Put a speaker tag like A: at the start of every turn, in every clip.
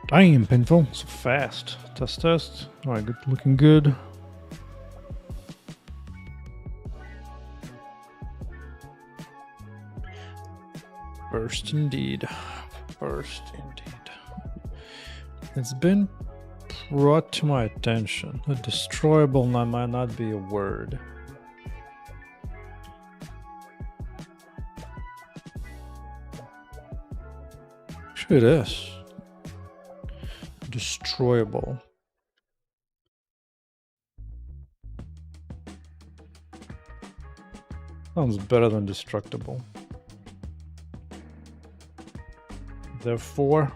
A: Damn, Pinful, so fast. Test. Alright, good, looking good. First indeed. It's been brought to my attention that destroyable might not be a word. Actually, it is. Destroyable. Sounds better than destructible. Therefore,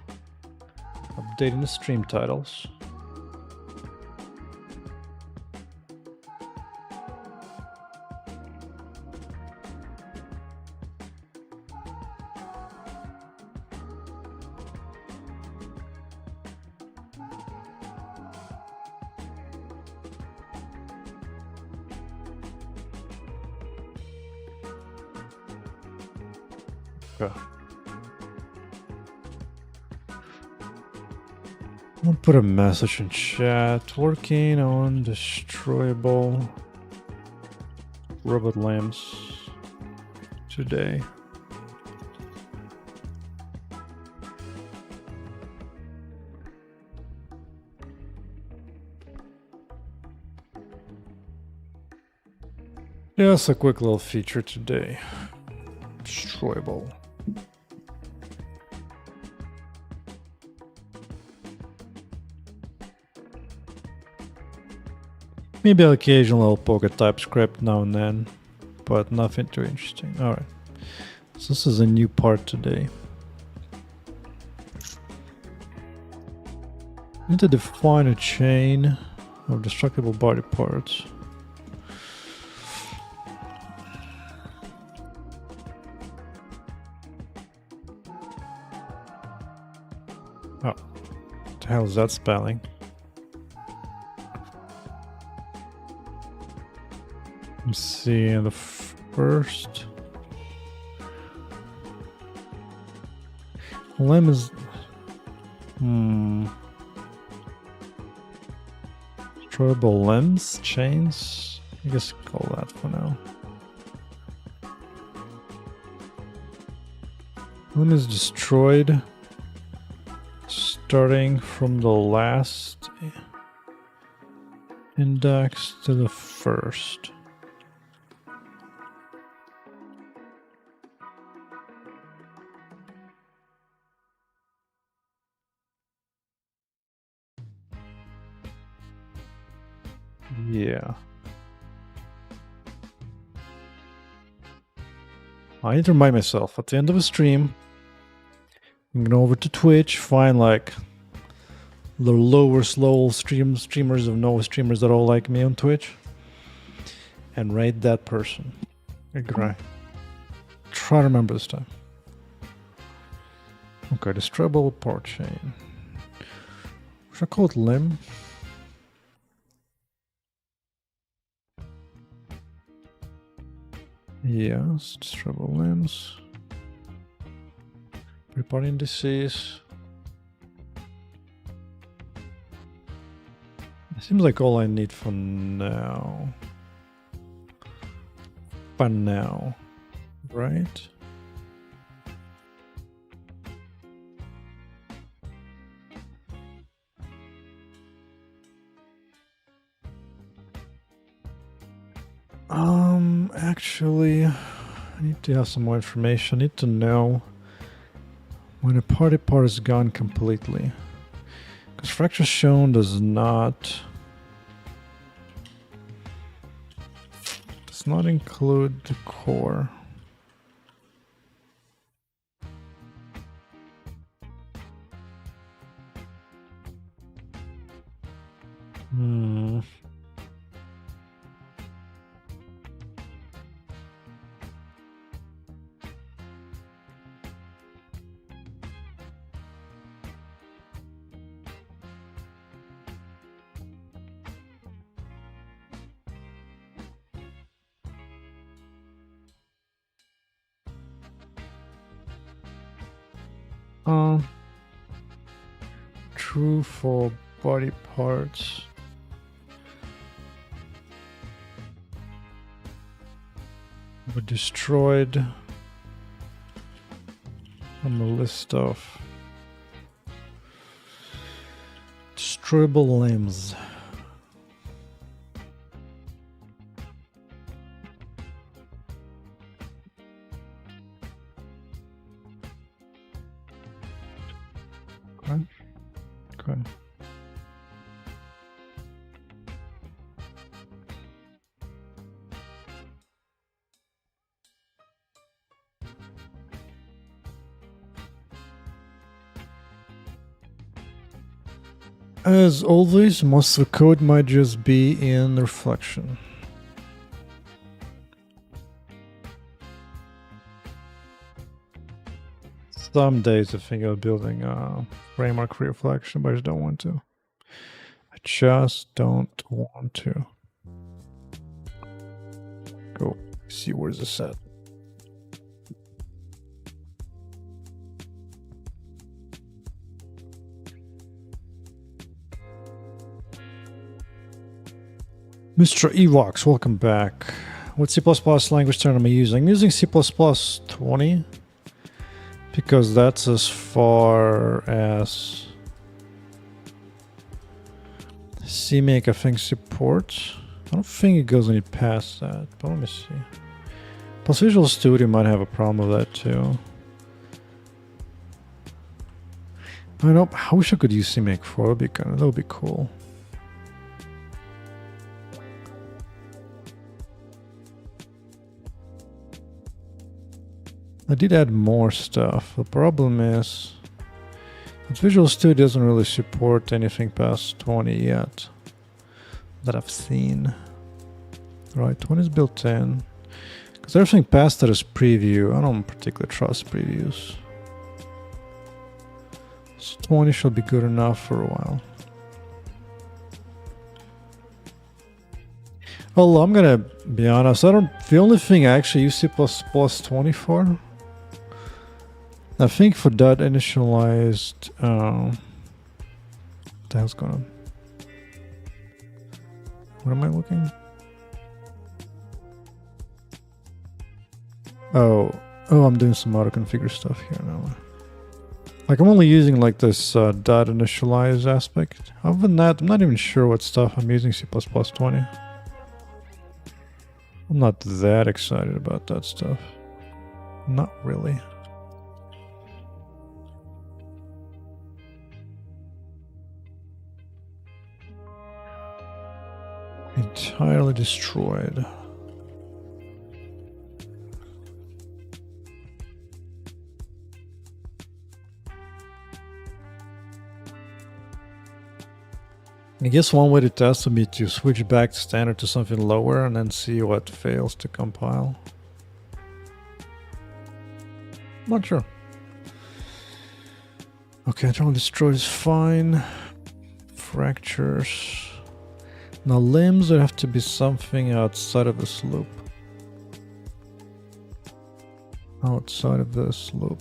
A: updating the stream titles. Okay. I'll put a message in chat. Working on destroyable robot lamps today. Just a quick little feature today. Destroyable. Maybe an occasional little poke at TypeScript now and then, but nothing too interesting. Alright, so this is a new part today. I need to define a chain of destructible body parts. Oh, what the hell is that spelling? Let's see, the first limb is destroyable limbs, chains. I guess call that for now. Limb is destroyed, starting from the last index to the first. Yeah. I need to remind myself at the end of a stream, I'm going over to Twitch, find like the lower slow streamers of no streamers that all like me on Twitch, and rate that person. Okay. Try to remember this time. Okay, destroyable part chain. Should I call it limb? Yes, destroyable limbs. Reporting disease. It seems like all I need for now. For now, right? Actually, I need to have some more information. I need to know when a party part is gone completely. Because fracture shown does not include the core. 2 for body parts. Were destroyed on the list of destroyable limbs. Okay. Okay. As always, most of the code might just be in reflection. Some days I think of building a framework reflection, but I just don't want to. I just don't want to. Go see where's the set. Mr. Evox, welcome back. What C++ language turn am I using? I'm using C++ 20 because that's as far as CMake I think supports. I don't think it goes any past that, but let me see. Plus Visual Studio might have a problem with that too. I know. I wish I could use CMake 4. That would be cool. I did add more stuff. The problem is that Visual Studio doesn't really support anything past 20 yet that I've seen. Right, 20 is built in. Because everything past that is preview. I don't particularly trust previews. So 20 should be good enough for a while. Well, I'm gonna be honest. The only thing I actually use C++ 20 for, I think for that initialized, what the hell's going on? What am I looking? Oh, I'm doing some auto configure stuff here now. Like I'm only using like this dot initialize aspect. Other than that, I'm not even sure what stuff I'm using C++ 20. I'm not that excited about that stuff. Not really. Entirely destroyed. I guess one way to test would be to switch back to standard to something lower and then see what fails to compile. Not sure. Okay, internal destroy is fine. Fractures. Now limbs would have to be something outside of this loop. Outside of this loop.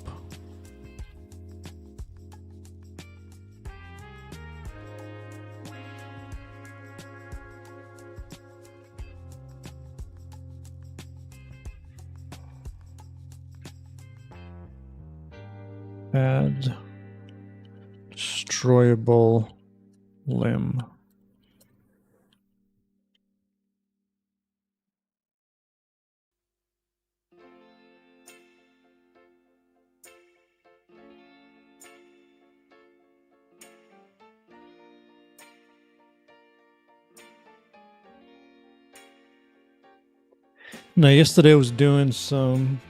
A: Add destroyable limb. Now, yesterday I was doing some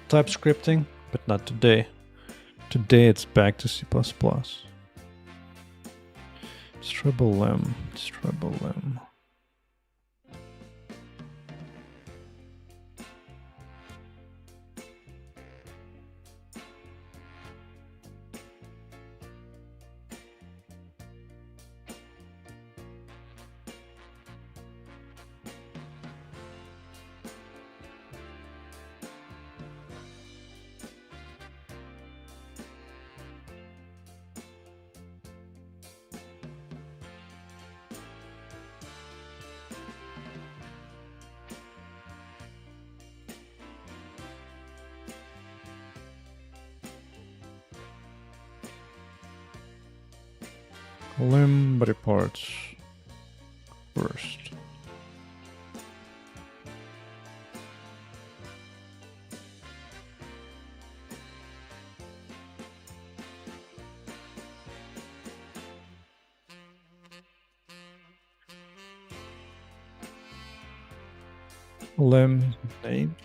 A: type scripting, but not today. Today it's back to C++. Destroyable limb, destroyable limb. Limb body parts first. Limb name.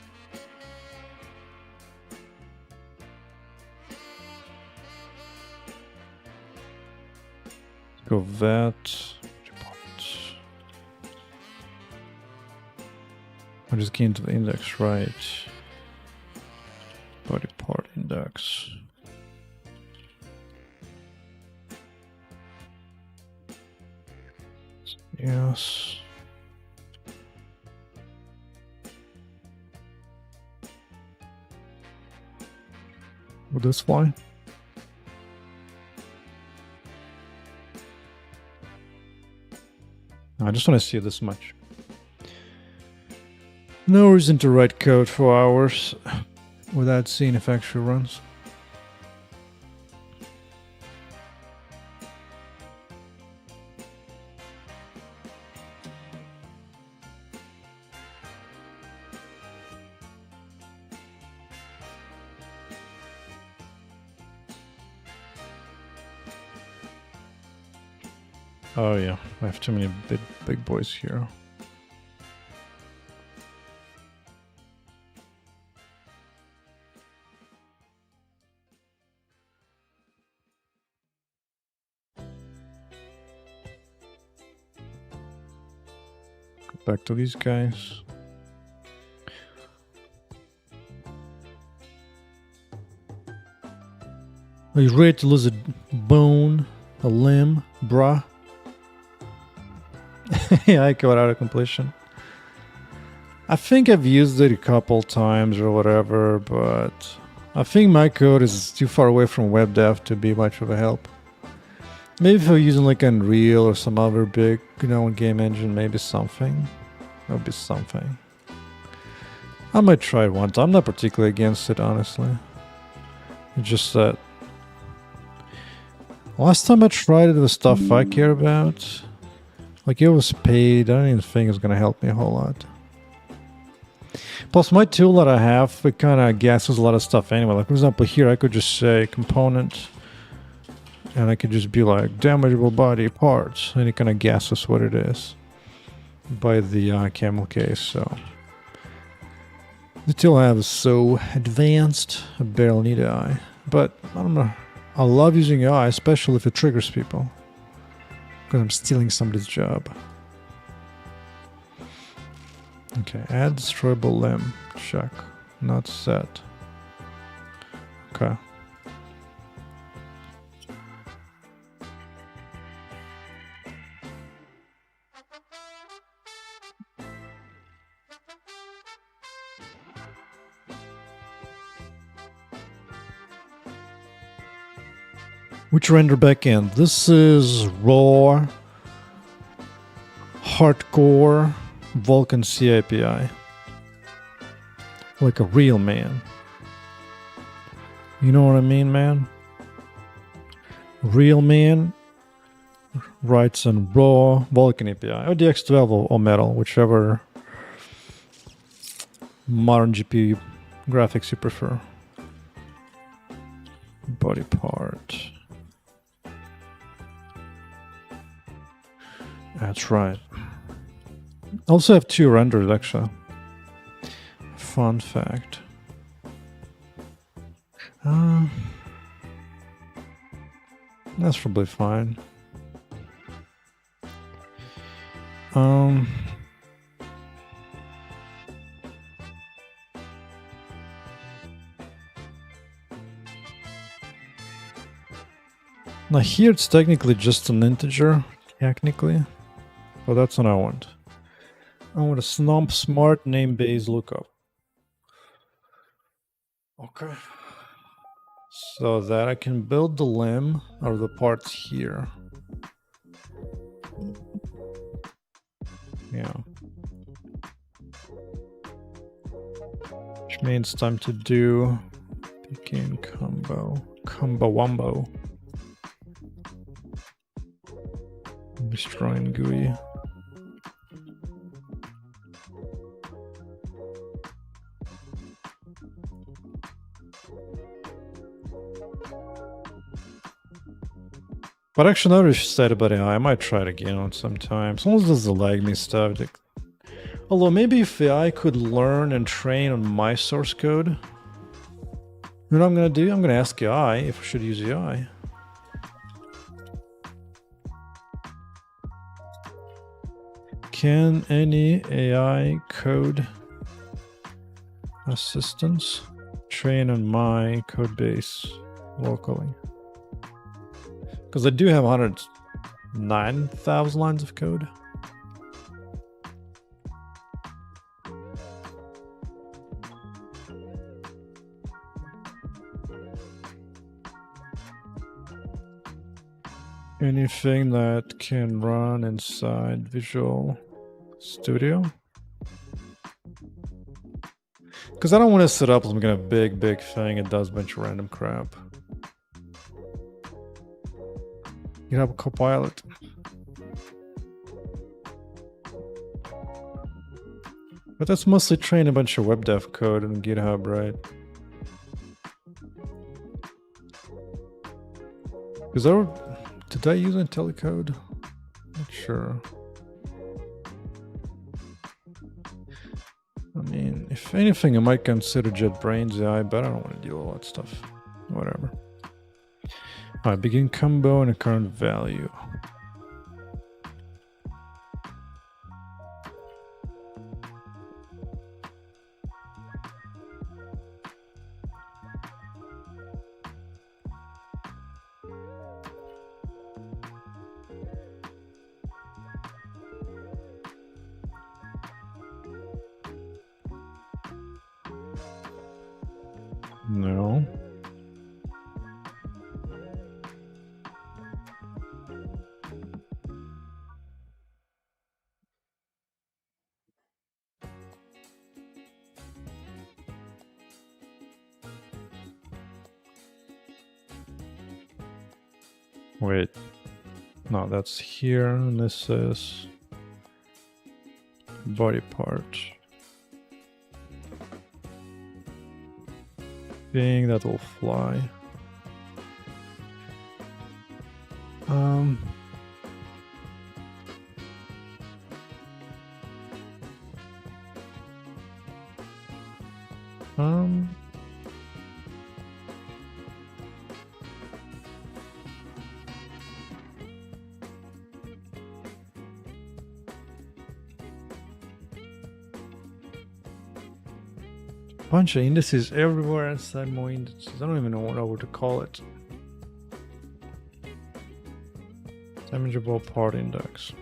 A: Go vet. I just get into the index, right? Body part index. Yes. Will this fly? I just want to see this much. No reason to write code for hours without seeing if it actually runs. Oh yeah, I have too many big boys here. Go back to these guys. Are you ready to lose a bone, a limb, bruh? Yeah, I got out of completion. I think I've used it a couple times or whatever, but I think my code is too far away from web dev to be much of a help. Maybe if I was using like Unreal or some other big, game engine, maybe something. That would be something. I might try it once. I'm not particularly against it, honestly. It's just that last time I tried it, the stuff I care about, like it was paid. I don't even think it's gonna help me a whole lot. Plus, my tool that I have, it kind of guesses a lot of stuff anyway. Like, for example, here I could just say component, and I could just be like damageable body parts, and it kind of guesses what it is by the camel case. So the tool I have is so advanced, I barely need AI. But I don't know. I love using AI, especially if it triggers people, because I'm stealing somebody's job. Okay, add destroyable limb. Check. Not set. Okay. Which render backend? This is raw, hardcore Vulkan CAPI. Like a real man. You know what I mean, man? Real man writes in raw Vulkan API or DX12 or Metal, whichever modern GPU graphics you prefer. Body part. That's right. I also have 2 renders, actually. Fun fact. That's probably fine. Now here it's technically just an integer, technically, but that's what I want. I want a smart name-based lookup. Okay. So that I can build the limb or the parts here. Yeah. Which means time to do begin combo wombo. Destroying GUI. But actually, now you said about AI, I might try it again on some time. As long as it doesn't lag me stuff. Although maybe if AI could learn and train on my source code, you know what I'm gonna do? I'm gonna ask AI if I should use AI. Can any AI code assistance train on my code base locally? Because I do have 109,000 lines of code. Anything that can run inside Visual Studio? Because I don't want to set up some kind of big thing. It does a bunch of random crap. You have a Copilot. But that's mostly train a bunch of web dev code in GitHub, right? Did I use IntelliCode? Not sure. I mean, if anything, I might consider JetBrains AI, but I don't want to deal with all that stuff. Whatever. Alright, begin combo and a current value. No. Wait. No, that's here, and this is body part. Thing that will fly. Bunch of indices everywhere inside more indices. I don't even know what to call it. Damageable part index.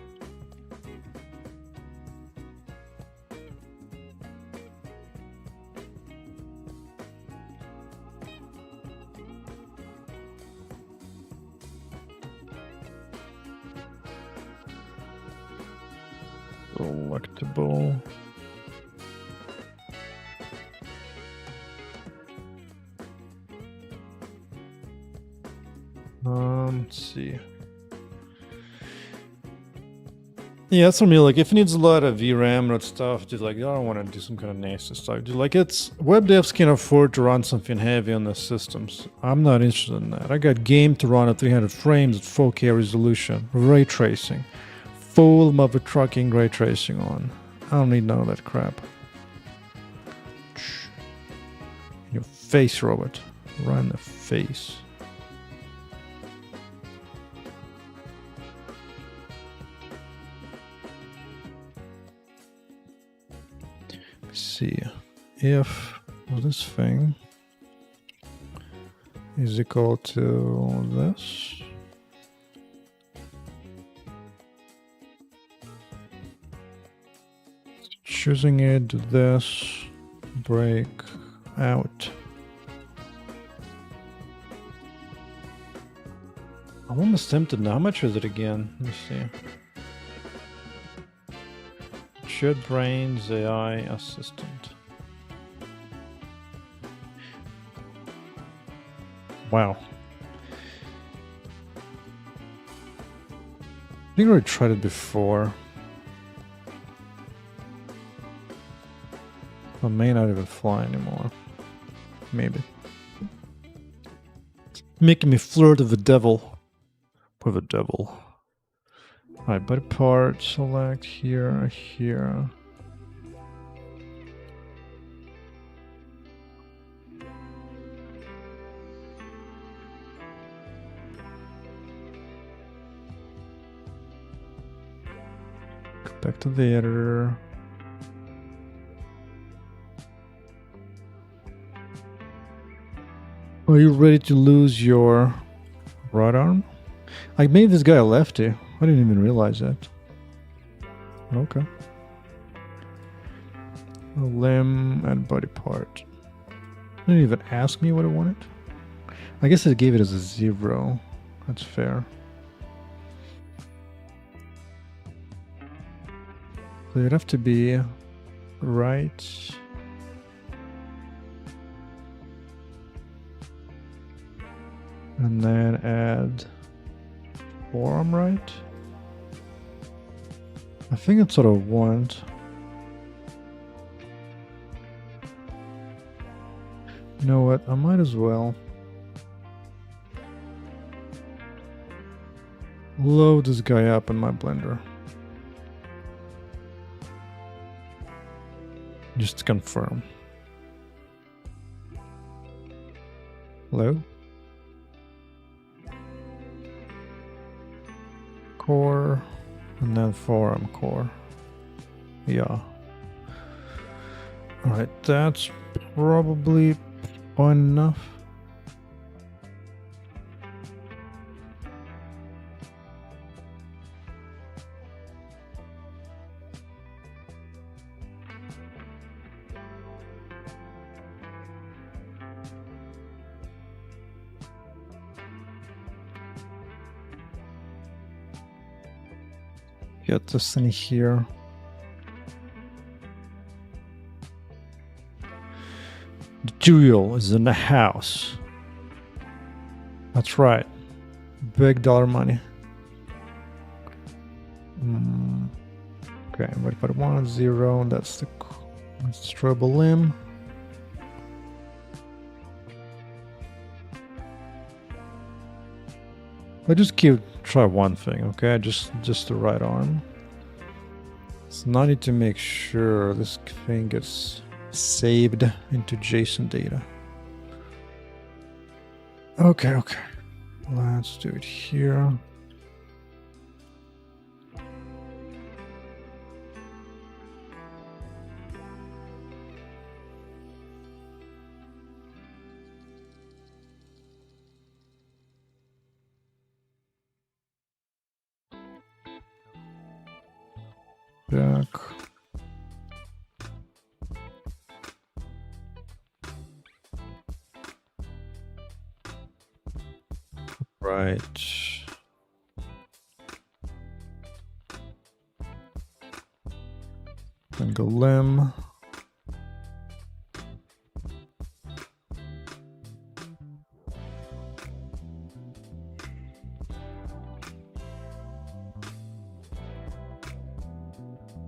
A: Selectable. Let's see. Yeah, that's for me. Like, if it needs a lot of VRAM and stuff, just like, I don't want to do some kind of nasty stuff. Just like, it's web devs can afford to run something heavy on the systems. I'm not interested in that. I got game to run at 300 frames at 4K resolution, ray tracing, full mother trucking ray tracing on. I don't need none of that crap. Your face, Robert. Run the face. See if this thing is equal to this. Choosing it, this, break out. I'm almost tempted now. How much is it again? Let me see. JetBrains AI assistant. Wow. I think I already tried it before. I may not even fly anymore. Maybe. Making me flirt with the devil. With the devil. Alright, body part, select here, here. Go back to the editor. Are you ready to lose your right arm? I made this guy a lefty. I didn't even realize that. Okay. A limb and body part. Didn't even ask me what I wanted. I guess I gave it as a 0. That's fair. So it'd have to be right. And then add forearm right. I think that's what I want. You know what? I might as well load this guy up in my blender. Just to confirm. Hello? Core, and then forearm core. Yeah. Alright, that's probably fine enough. Get this in here. The jewel is in the house. That's right. Big dollar money. Okay, wait for 1, 0. That's the destroyable limb. I just try one thing, okay? Just the right arm. So now I need to make sure this thing gets saved into JSON data. Okay. Let's do it here. Back. Right. Then go limb.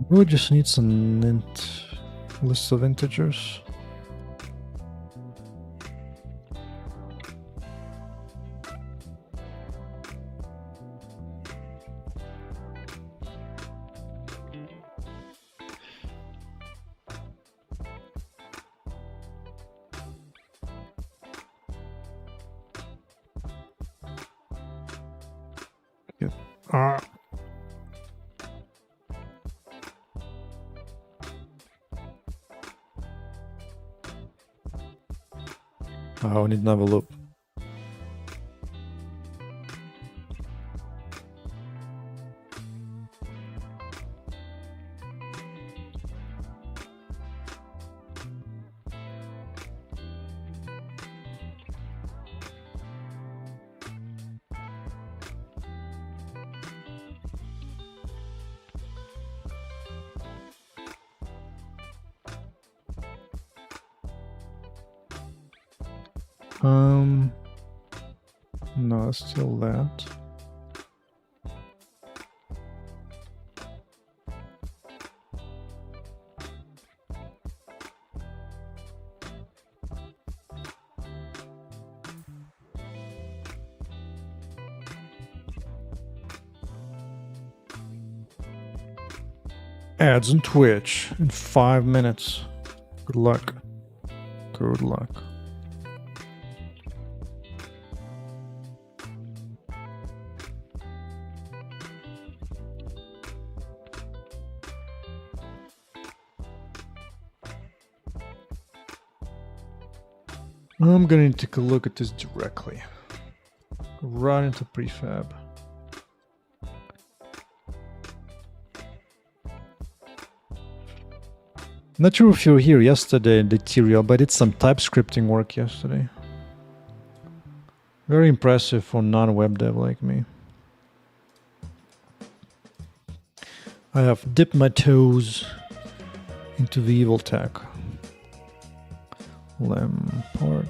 A: We just need some int list of integers. Oh, I need another loop. No, still that. ads on Twitch in 5 minutes. Good luck. Good luck. I'm going to take a look at this directly. Right into prefab. Not sure if you were here yesterday in the tutorial, but I did some TypeScripting work yesterday. Very impressive for non-web dev like me. I have dipped my toes into the evil tech. Lem, part,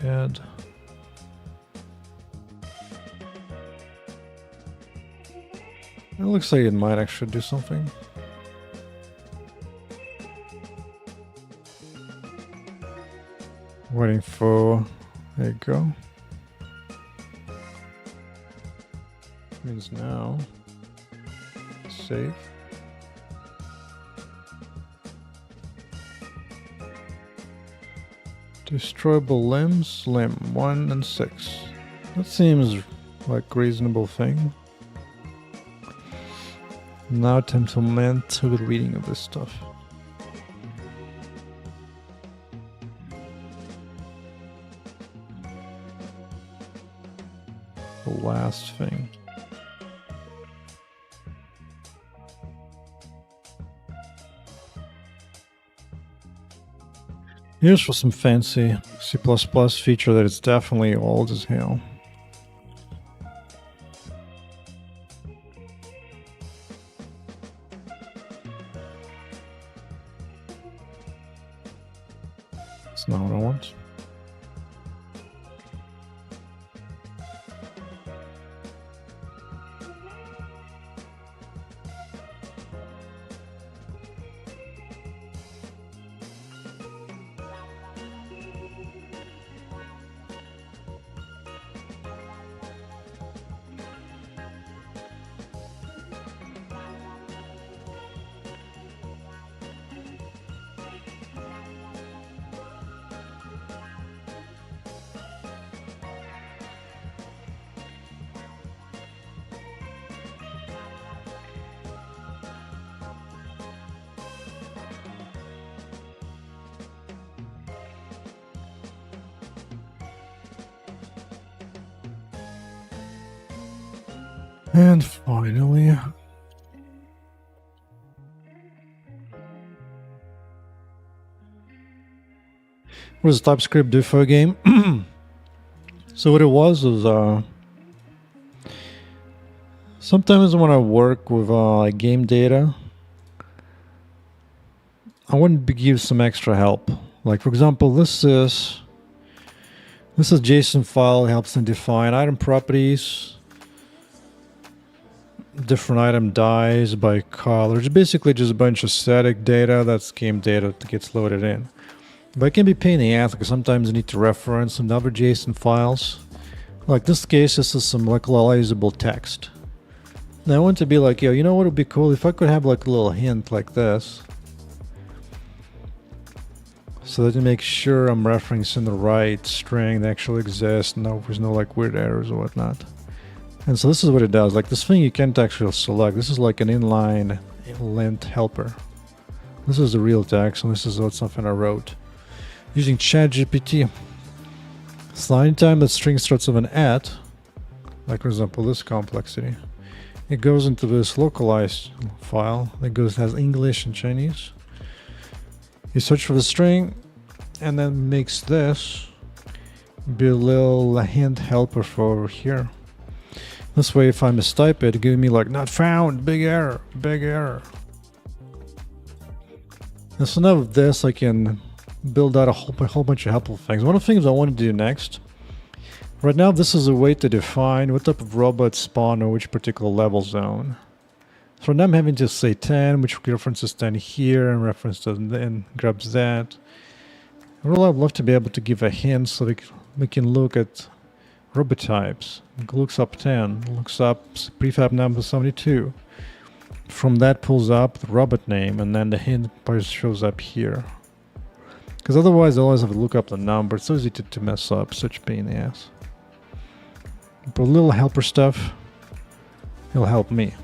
A: add. It looks like it might actually do something. Waiting for, there you go. Means now, save. Destroyable limbs, limb 1 and 6. That seems like a reasonable thing. Now time to amend to the reading of this stuff. The last thing. Here's for some fancy C++ feature that is definitely old as hell. That's not what I want. And finally, what does TypeScript do for a game? So what it was sometimes when I work with game data, I want to give some extra help. Like for example, this is JSON file, helps them define item properties. Different item dies by color. It's basically just a bunch of static data. That's game data that gets loaded in. But it can be pain in the ass because sometimes you need to reference some other JSON files. Like this case, this is some like localizable text. Now I want to be like, yo, you know what would be cool if I could have like a little hint like this, so that to make sure I'm referencing the right string that actually exists. No, there's no like weird errors or whatnot. And so this is what it does. Like this thing you can't actually select. This is like an inline lint helper. This is the real text, and this is something I wrote using ChatGPT. So anytime that string starts with an at, like for example this complexity, it goes into this localized file that has English and Chinese. You search for the string, and then makes this be a little hint helper for over here. This way, if I mistype it, give me like not found, big error, big error. And so now with this, I can build out a whole bunch of helpful things. One of the things I want to do next, right now, this is a way to define what type of robot spawn or which particular level zone. So now I'm having to say 10, which references 10 here, and references and grabs that. I would love to be able to give a hint so that we can look at robot types. It looks up 10, looks up prefab number 72. from that pulls up the robot name, and then the hint part shows up here. Because otherwise I always have to look up the number. It's so easy to mess up. Such a pain in the ass. But a little helper stuff, it'll help me.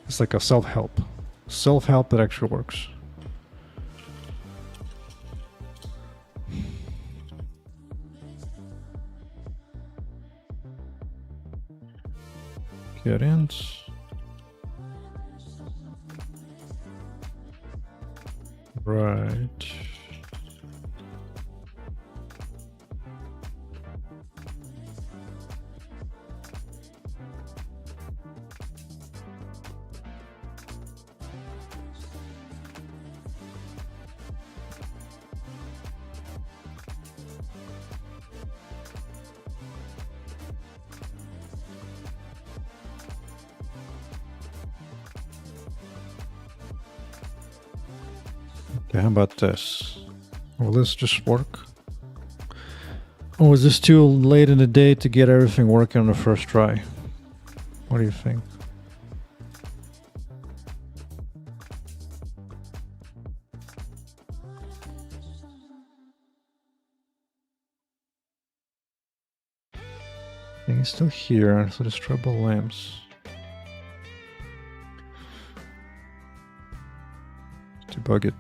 A: It's like a self-help. Self-help that actually works. Get in. Right. Okay, how about this? Will this just work? Or is this too late in the day to get everything working on the first try? What do you think? I think it's still here, so Destroyable lamps. Debug it.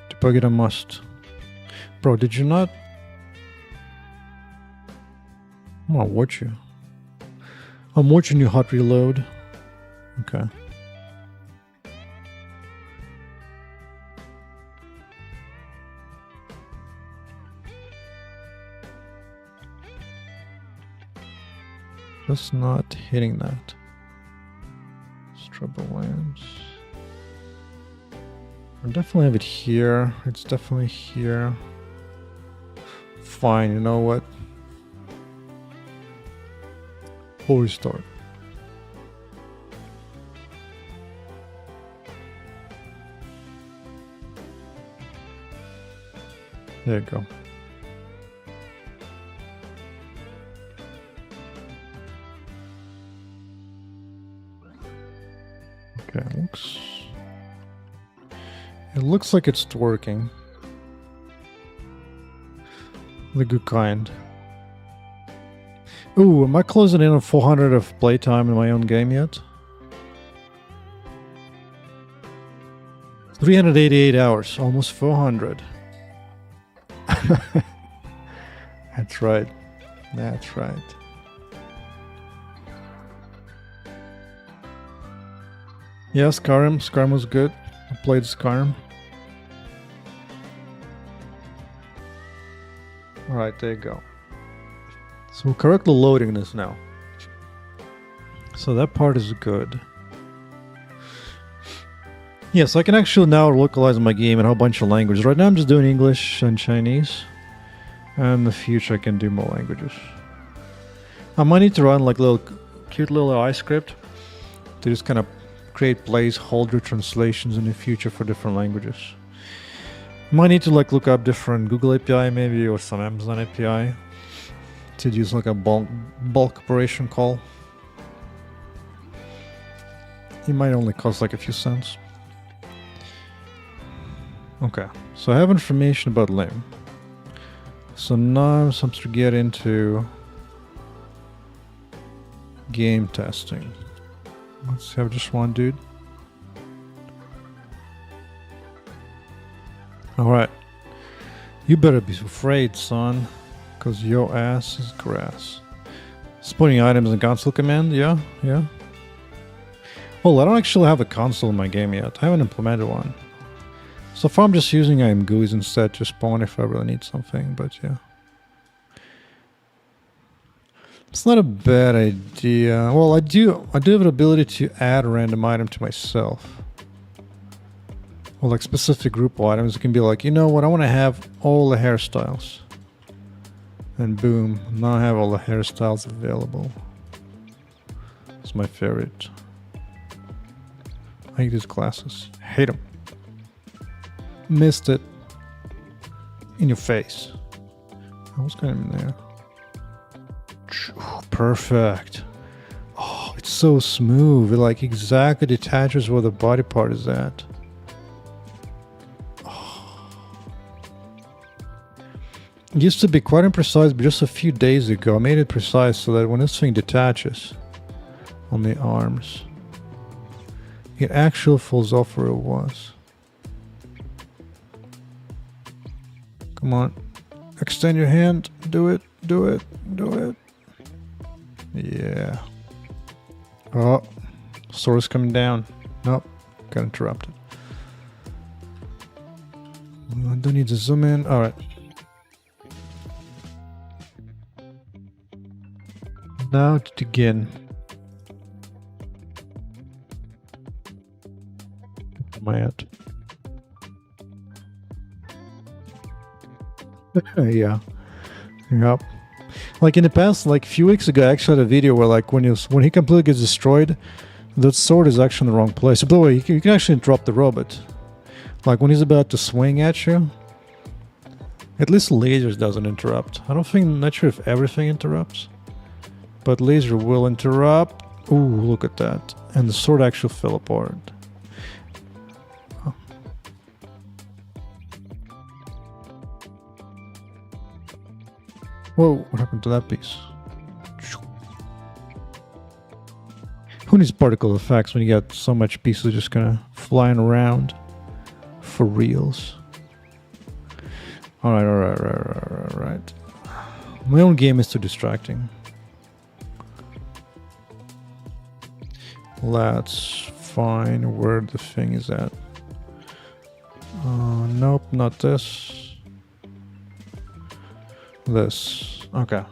A: Debug it a must. Bro, did you not? I'm gonna watch you. I'm watching you hot reload. Okay. Just not hitting that. Trouble lamps. I definitely have it here. It's definitely here. Fine, you know what? We'll restart. There you go. Okay, it looks like it's working. The good kind. Ooh, am I closing in on 400 of playtime in my own game yet? 388 hours, almost 400. That's right. That's right. Yeah, Skyrim. Skyrim was good. I played Skyrim. Alright, there you go. So we're correctly loading this now. So that part is good. Yes, I can actually now localize my game in a whole bunch of languages. Right now I'm just doing English and Chinese. And in the future I can do more languages. I might need to run like little cute little AI script to just kind of create placeholder translations in the future for different languages. Might need to like look up different Google API maybe or some Amazon API to use like a bulk operation call. It might only cost like a few cents. Okay, so I have information about limb. So now I'm supposed to get into game testing. Let's have just one dude. Alright. You better be afraid, son. Because your ass is grass. Splitting items in console command? Yeah, yeah. Well, I don't actually have a console in my game yet. I haven't implemented one. So far I'm just using GUIs instead to spawn if I really need something, but yeah. It's not a bad idea. Well, I do have an ability to add a random item to myself. Or like specific group items. It can be like, you know what, I want to have all the hairstyles. And boom, now I have all the hairstyles available. It's my favorite. I hate these glasses. Hate them. Missed it. In your face. I was kind of in there. Perfect. Oh, it's It's so smooth. It like exactly detaches where the body part is at. It used to be quite imprecise, but just a few days ago I made it precise so that when this thing detaches on the arms, it actually falls off where it was. Come on. Extend your hand. Do it. Do it. Do it. Yeah. Oh. Sword is coming down. Nope. Got interrupted. I don't need to zoom in. Alright. Now to begin. Where am I at? Yeah. Yep. Like in the past, like a few weeks ago, I actually had a video where like when he completely gets destroyed, the sword is actually in the wrong place. By the way, you can actually interrupt the robot. Like when he's about to swing at you, at least lasers doesn't interrupt. Not sure if everything interrupts, but laser will interrupt. Ooh, look at that. And the sword actually fell apart. Whoa, what happened to that piece? Who needs particle effects when you got so much pieces just kind of flying around for reals? Alright. My own game is too distracting. Let's find where the thing is at. Nope, not this. This. Okay.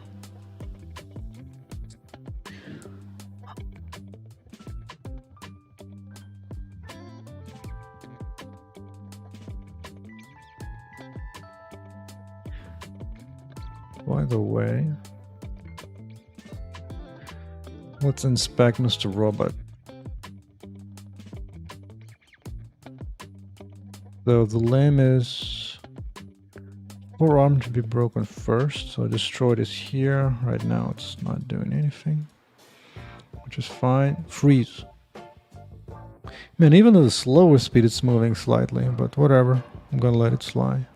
A: By the way, let's inspect Mr. Robot. So the limb is forearm to be broken first, so I destroyed this here. Right now it's not doing anything, which is fine. Freeze. Man, even at the slower speed it's moving slightly, but whatever. I'm gonna let it slide.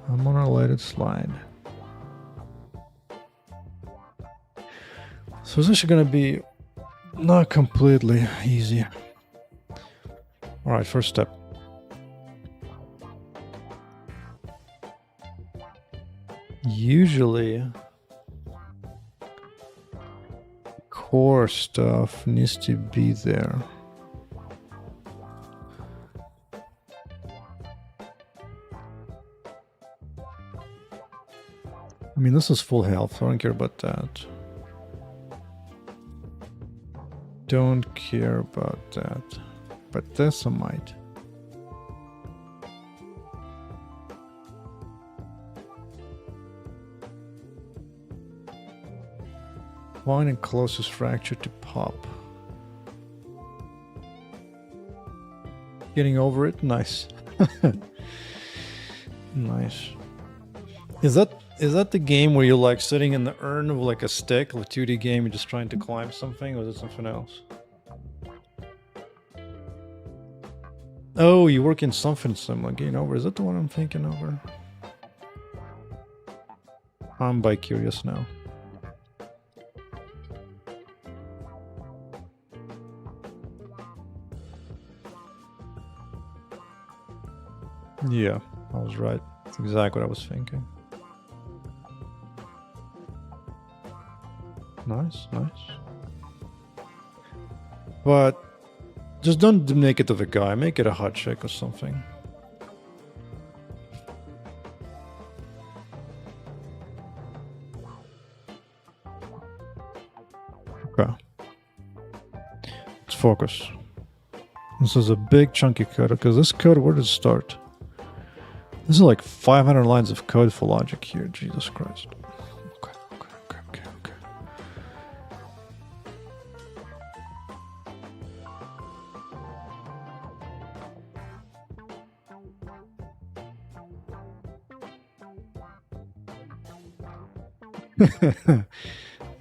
A: I'm gonna let it slide. So it's actually gonna be not completely easy. Alright, first step. Usually core stuff needs to be there. I mean, this is full health, so I don't care about that. Don't care about that. But this I might. Finding closest fracture to pop. Getting over it? Nice. Nice. Is that the game where you're like sitting in the urn with like a stick, like a 2D game, you're just trying to climb something, or is it something else? Oh, you work in something similar. Getting over. Is that the one I'm thinking over? I'm by curious now. Yeah, I was right. That's exactly what I was thinking. Nice, nice. But just don't make it to the guy. Make it a hot chick or something. Okay. Let's focus. This is a big chunky code, because this code, where does it start? This is like 500 lines of code for logic here. Jesus Christ. Okay.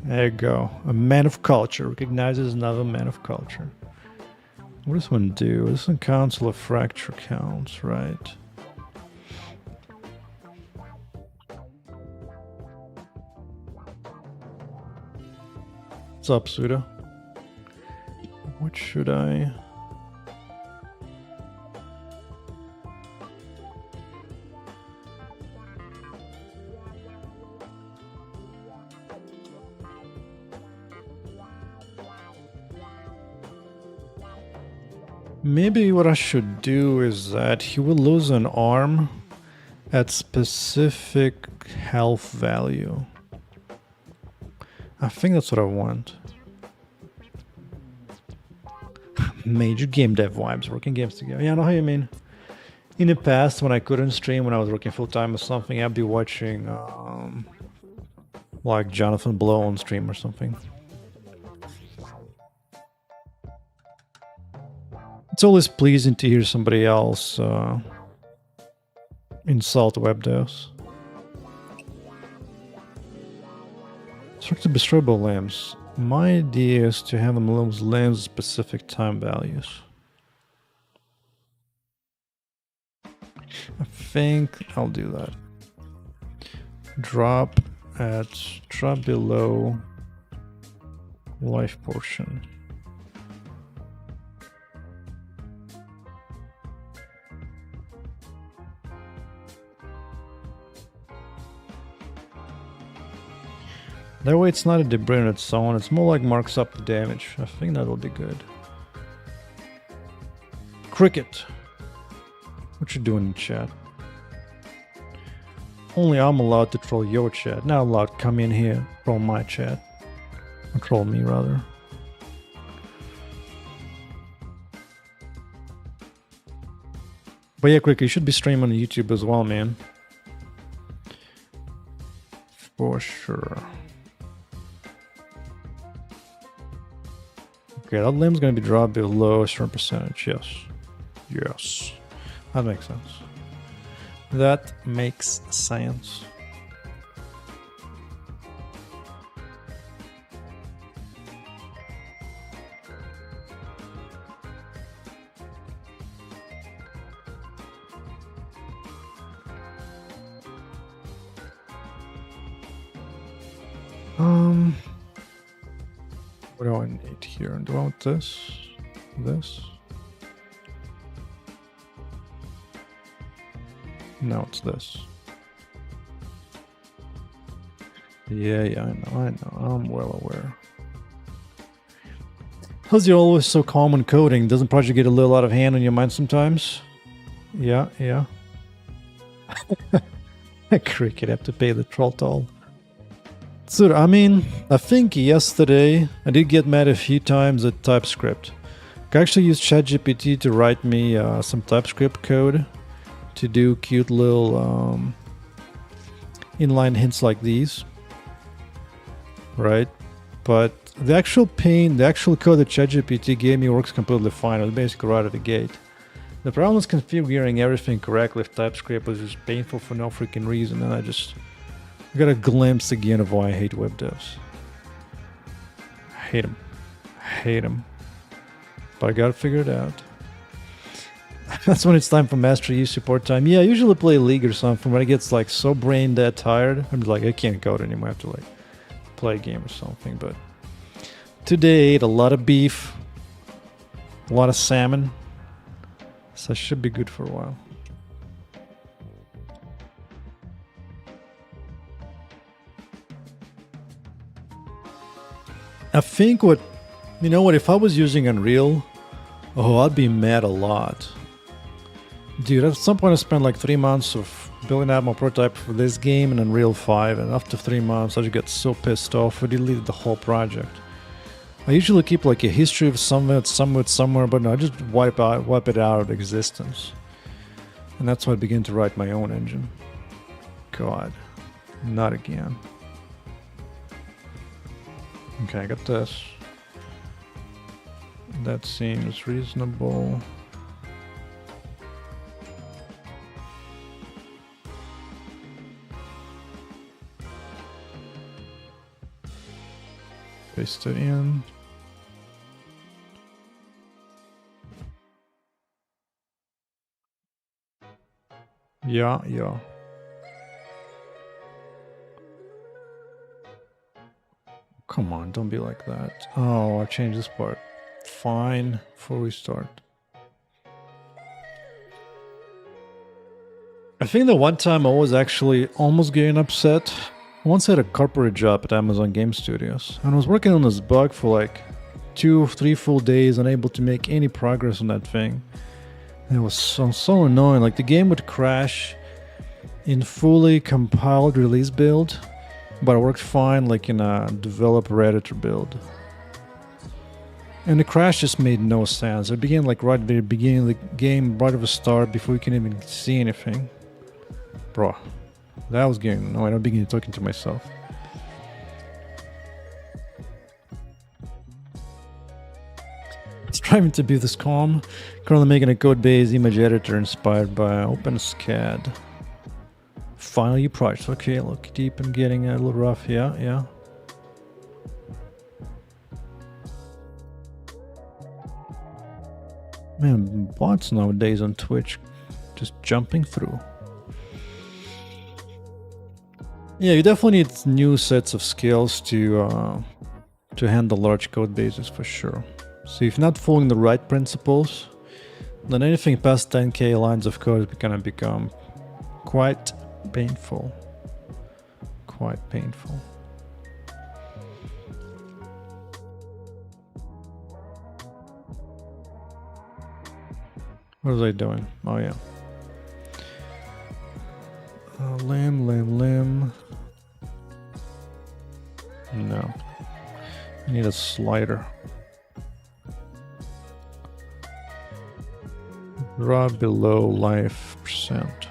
A: There you go. A man of culture recognizes another man of culture. What does one do? This one counsel of fracture counts, right? What's up, Suda? What should I... Maybe what I should do is that he will lose an arm at specific health value. I think that's what I want. Major game dev vibes, working games together. Yeah, I know how you mean. In the past, when I couldn't stream, when I was working full-time or something, I'd be watching like Jonathan Blow on stream or something. It's always pleasing to hear somebody else insult web devs. Structured Destroyable lamps. My idea is to have them lose lamps specific time values. I think I'll do that. Drop below life portion. That way it's not a debris on its own, it's more like marks up the damage. I think that'll be good. Cricket. What you doing in chat? Only I'm allowed to troll your chat, not allowed to come in here, troll my chat. Or troll me, rather. But yeah, Cricket, you should be streaming on YouTube as well, man. For sure. Okay, that limb's gonna be dropped below a certain percentage, yes. Yes. That makes sense. That makes sense. What do I need here? Do I want this? This? No, it's this. Yeah, I know. I'm well aware. Because you're always so calm when coding, doesn't project get a little out of hand on your mind sometimes? Yeah. Cricket, have to pay the troll toll. So, I mean, I think yesterday I did get mad a few times at TypeScript. I actually used ChatGPT to write me some TypeScript code to do cute little inline hints like these, right? But the actual code that ChatGPT gave me works completely fine. It was basically right at the gate. The problem is configuring everything correctly with TypeScript was just painful for no freaking reason, and I got a glimpse again of why I hate web devs. I hate them. But I gotta figure it out. That's when it's time for Master Yi support time. Yeah, I usually play League or something when it gets like so brain dead tired. I'm like, I can't code anymore. I have to like play a game or something. But today I ate a lot of beef, a lot of salmon. So I should be good for a while. I think if I was using Unreal, I'd be mad a lot. Dude, at some point I spent like 3 months of building out my prototype for this game in Unreal 5, and after 3 months I just got so pissed off I deleted the whole project. I usually keep like a history of somewhere, but no, I just wipe it out of existence. And that's why I begin to write my own engine. God, not again. Okay, I got this. That seems reasonable. paste it in. Yeah. Come on, don't be like that. Oh, I changed this part. Fine, before we start. I think the one time I was actually almost getting upset, I once had a corporate job at Amazon Game Studios, and I was working on this bug for like 2-3 full days, unable to make any progress on that thing. And it was so annoying. Like, the game would crash in fully compiled release build, but it worked fine like in a developer editor build. And the crash just made no sense. It began like right at the beginning of the game, right at the start, before you can even see anything. Bro, that was getting annoying. I began talking to myself. Striving to be this calm. Currently making a code-based image editor inspired by OpenSCAD. Finally project. Okay, look deep and getting a little rough. Yeah. Man, bots nowadays on Twitch just jumping through. Yeah, you definitely need new sets of skills to handle large code bases for sure. So if you're not following the right principles, then anything past 10k lines of code is gonna become quite painful. Quite painful. What was I doing? Oh yeah. Limb. No. I need a slider. Draw below life %.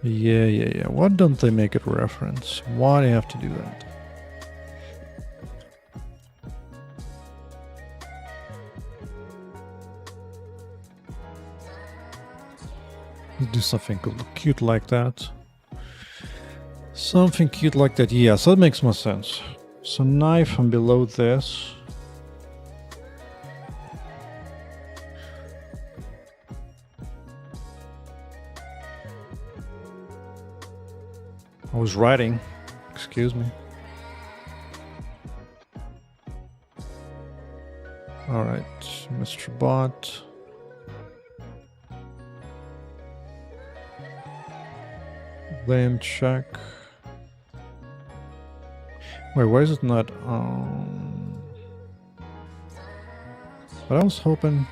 A: Yeah. Why don't they make it reference? Why do you have to do that? Do something cute like that. Something cute like that. Yeah, so that makes more sense. So knife and below this. I was writing. Excuse me. All right, Mr. Bot. Blame check. Wait, why is it not? But I was hoping.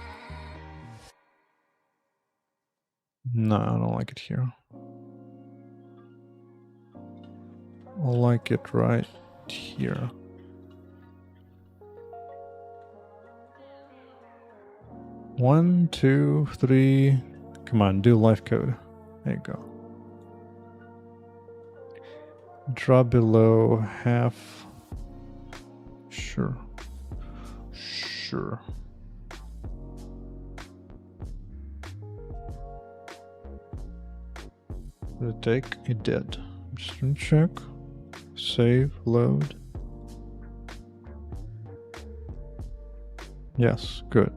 A: No, I don't like it here. I like it right here. One, 2, 3. Come on, do life code. There you go. Drop below half. Sure. Did it take? It did. Just gonna check. Save, load. Yes, good.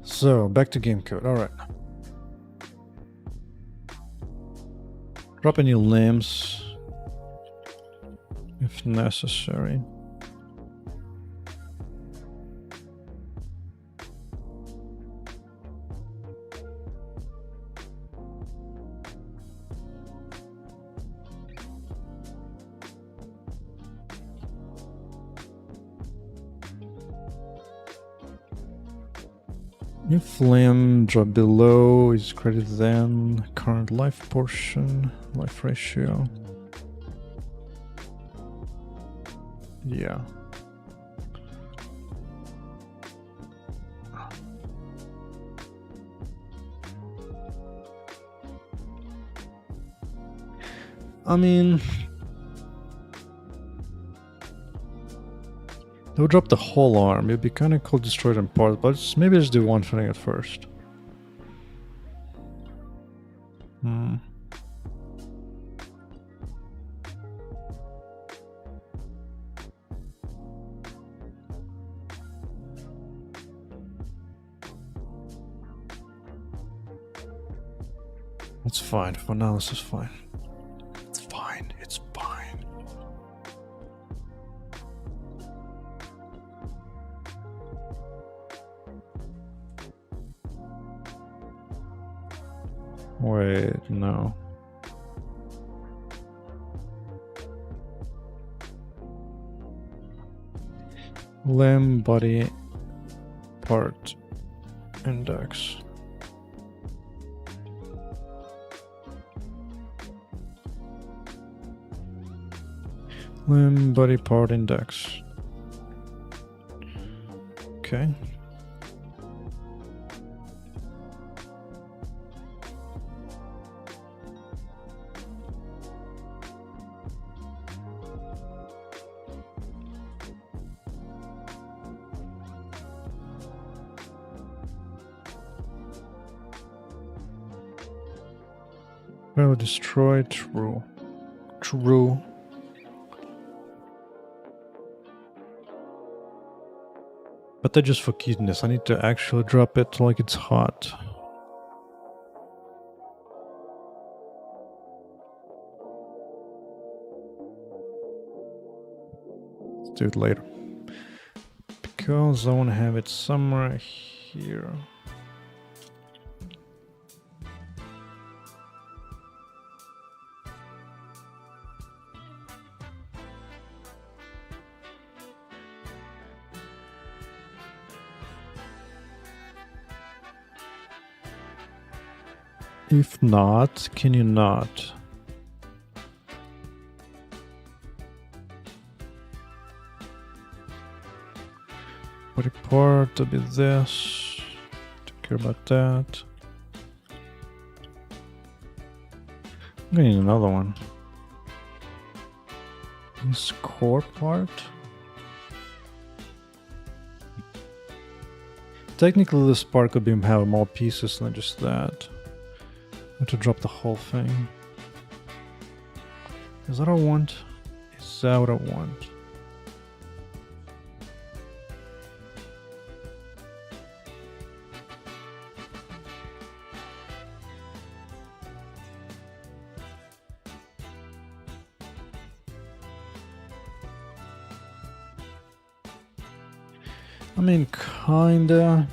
A: So back to game code. All right. Drop any limbs if necessary. If limb drop below is greater than current life portion, life ratio. Yeah. I mean, they would drop the whole arm. It'd be kind of cool to destroy it in parts, but maybe just do one thing at first. It's fine. For now, this is fine. It's fine. It's fine. Wait, no. Limb, body, part, index. Limb, body, part, index. Okay. Well, destroy, true. True. But just for cuteness, I need to actually drop it like it's hot. Let's do it later. Because I want to have it somewhere here. If not, can you not? Body part to be this. Take care about that. I'm gonna need another one. This core part. Technically, this part could be have more pieces than just that. I have to drop the whole thing. Is that what I want? Is that what I want? I mean, kinda,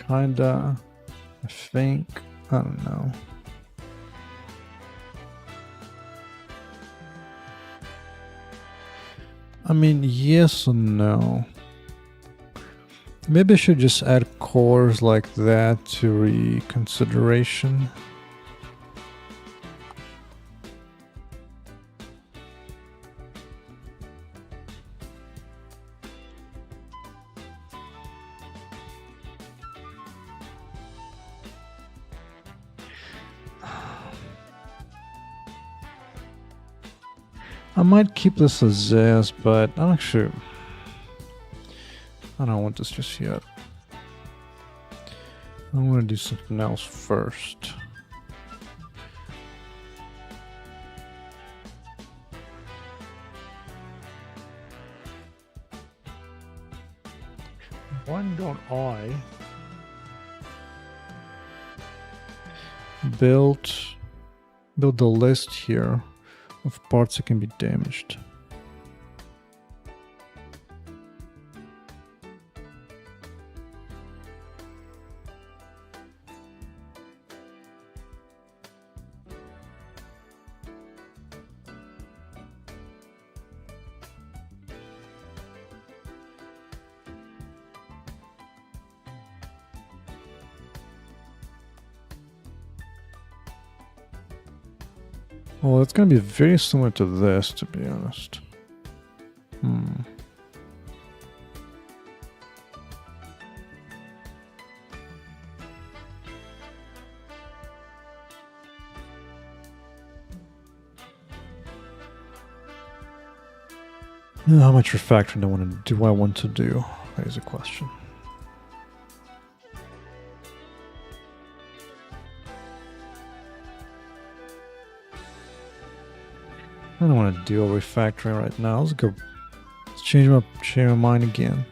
A: I think, I don't know. I mean, yes and no. Maybe I should just add cores like that to reconsideration. I might keep this as is, but I'm actually... I don't want this just yet. I want to do something else first. Why don't I build the list here of parts that can be damaged? Well, it's going to be very similar to this, to be honest. How much refactoring do I want to do? That is a question. I don't want to do a refactoring right now. Let's go. Let's change my mind again.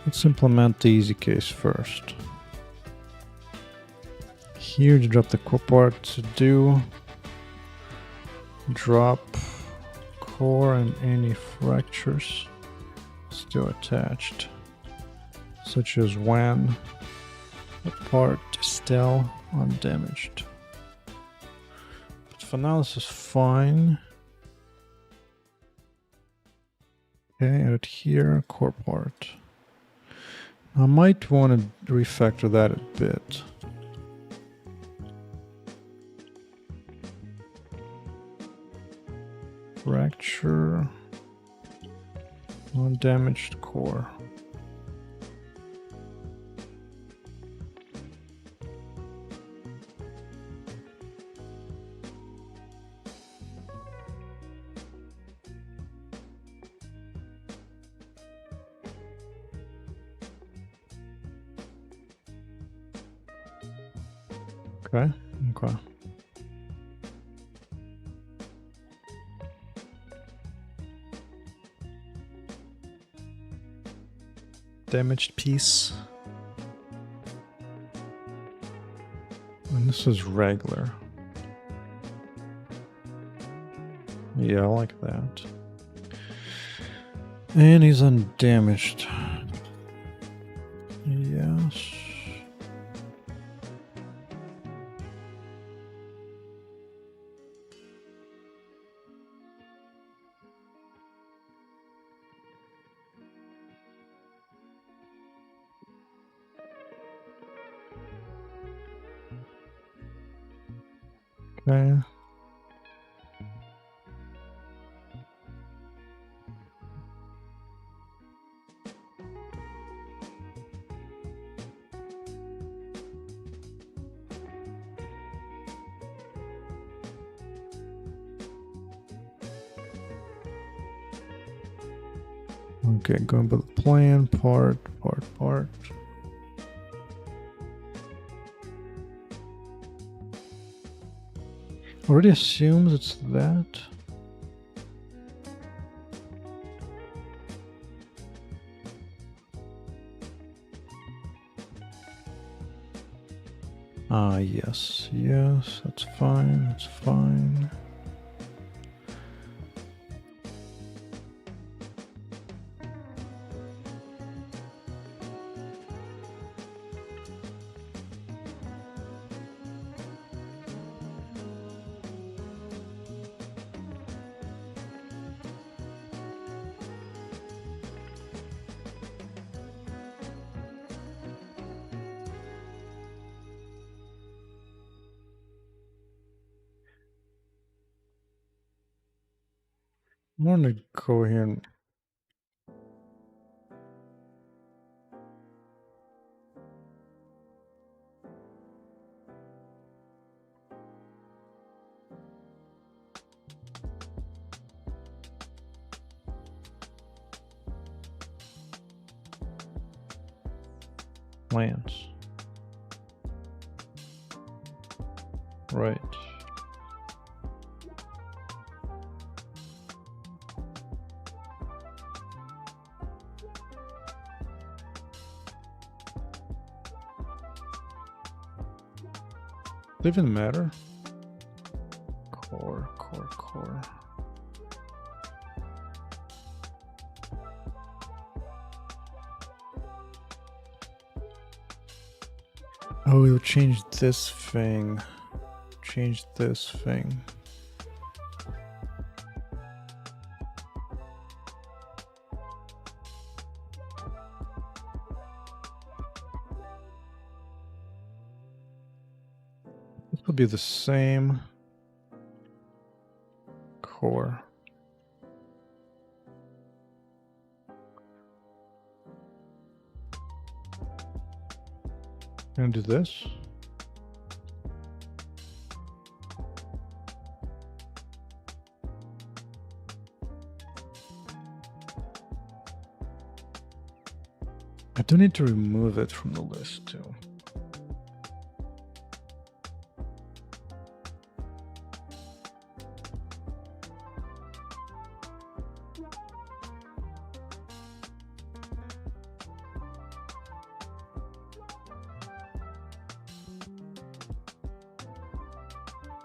A: Let's implement the easy case first. Here to drop the core part to do drop core and any fractures still attached, such as when the part is still undamaged. But for now this is fine. Okay, add here core part. I might want to refactor that a bit. Fracture, undamaged core. Okay, okay. Damaged piece. And this is regular. Yeah, I like that. And he's undamaged. Yes. Okay. Okay, going by the plan, part. Already assumes it's that. Yes, that's fine, that's fine. I'm gonna go here and plans. Right. Does it even matter? Core. Oh, we'll change this thing. Change this thing. This will be the same core. I'm gonna do this. I do need to remove it from the list too.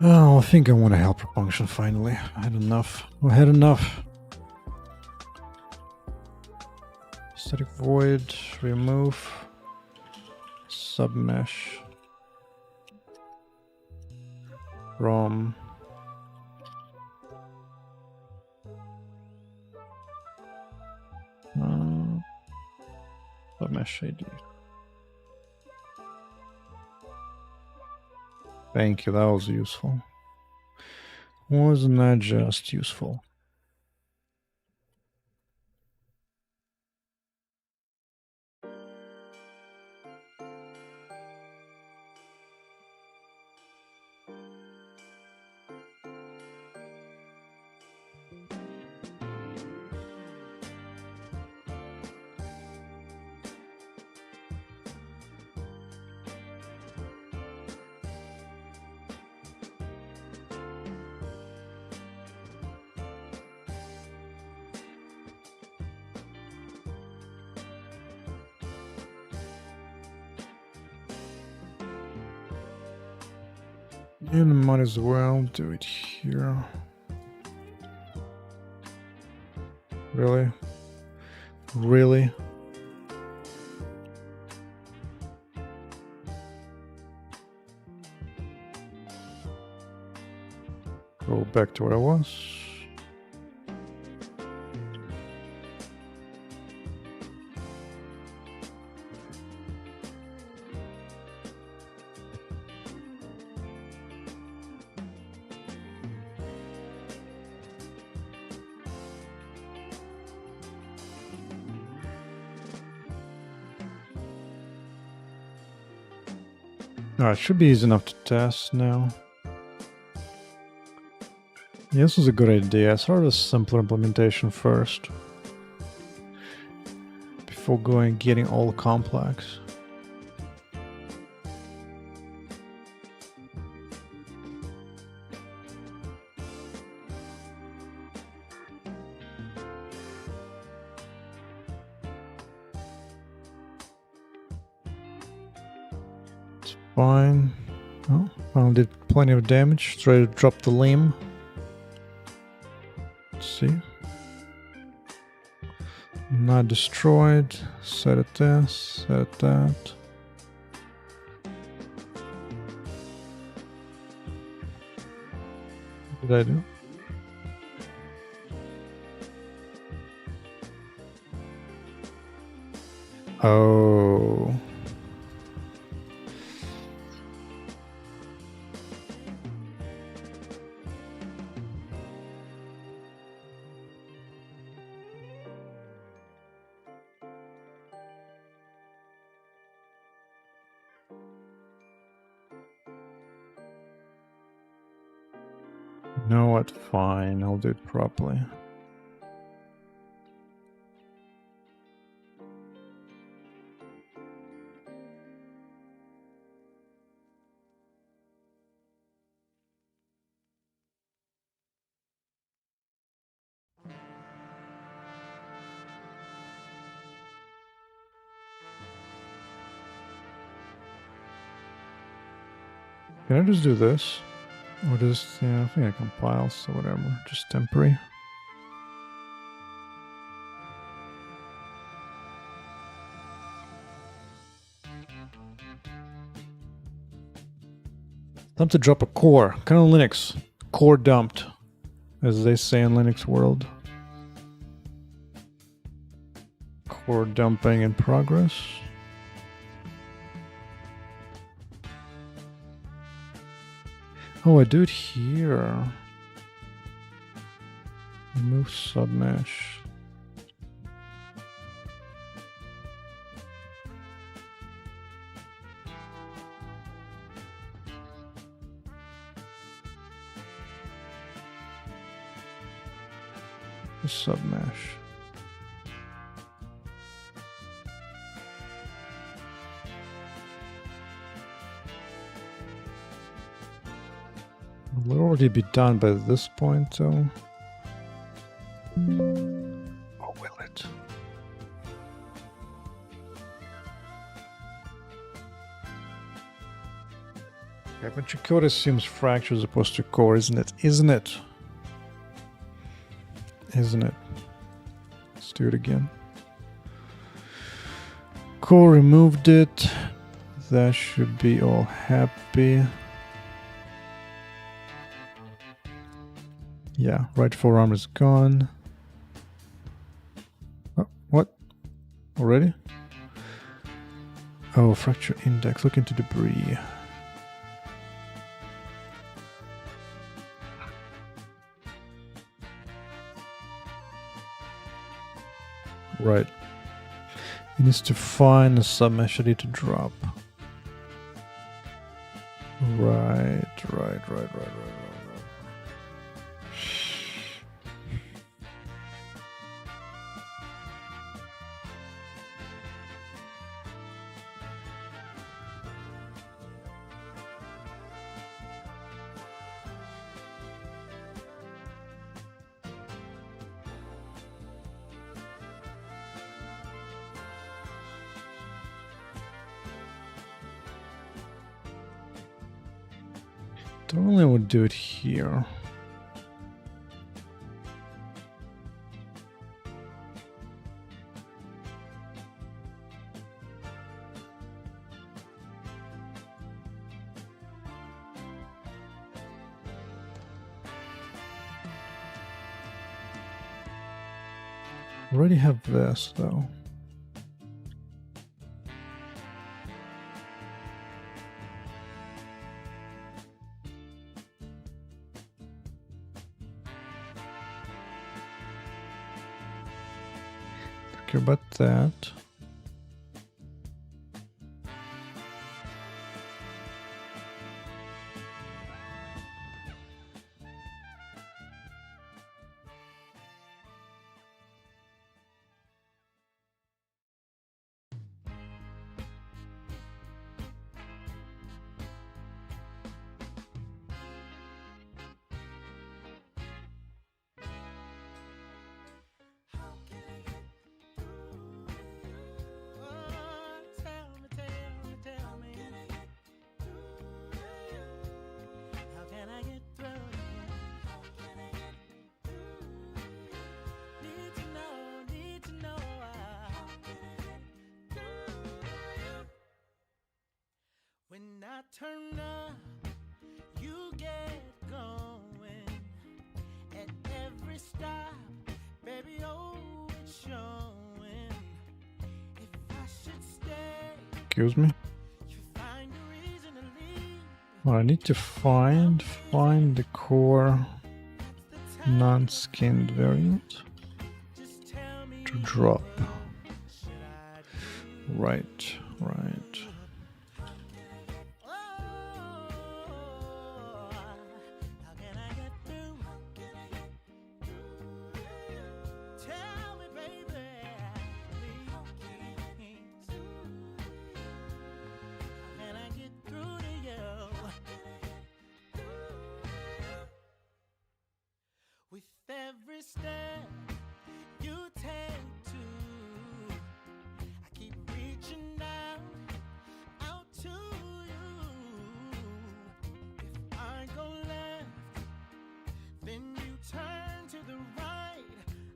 A: Oh, I think I want a helper function finally. I had enough. I had enough. Static void, remove, submesh from submesh ID. Thank you, that was useful. Wasn't that just useful? And might as well do it here. Really? Really? Go back to where I was. It should be easy enough to test now. Yeah, this was a good idea. I started a simpler implementation first before getting all complex. It's fine. Oh, I did plenty of damage. Try to drop the limb. Let's see. Not destroyed. Set it this. Set it that. What did I do? Oh. You know what? Fine, I'll do it properly. Can I just do this? Or just, yeah, I think I compile, so whatever. Just temporary. Time to drop a core. Kind of Linux. Core dumped, as they say in Linux world. Core dumping in progress. Oh, I do it here. Remove submesh. Submesh. Will already be done by this point, though. Or will it? Okay, but your code assumes fracture as opposed to core, isn't it? Isn't it? Isn't it? Let's do it again. Core removed it. That should be all happy. Yeah, right forearm is gone. Oh, what? Already? Oh, fracture index. Look into debris. Right. It needs to find a submesh ready to drop. Right. Normally I would do it here. Already have this though. Don't care about that.
B: When I turn up, you get going. At every stop, baby, oh, it's showing. If I should stay,
A: Excuse me.
B: you find a reason to leave.
A: Well, I need to find the core non-skinned variant
B: Just tell me
A: to drop.
B: what should I do?
A: Right.
B: Oh, how can I get through? Tell me, baby, please. How can I get through to you? With every step you take to, I keep reaching out to you. If I go left, then you turn to the right.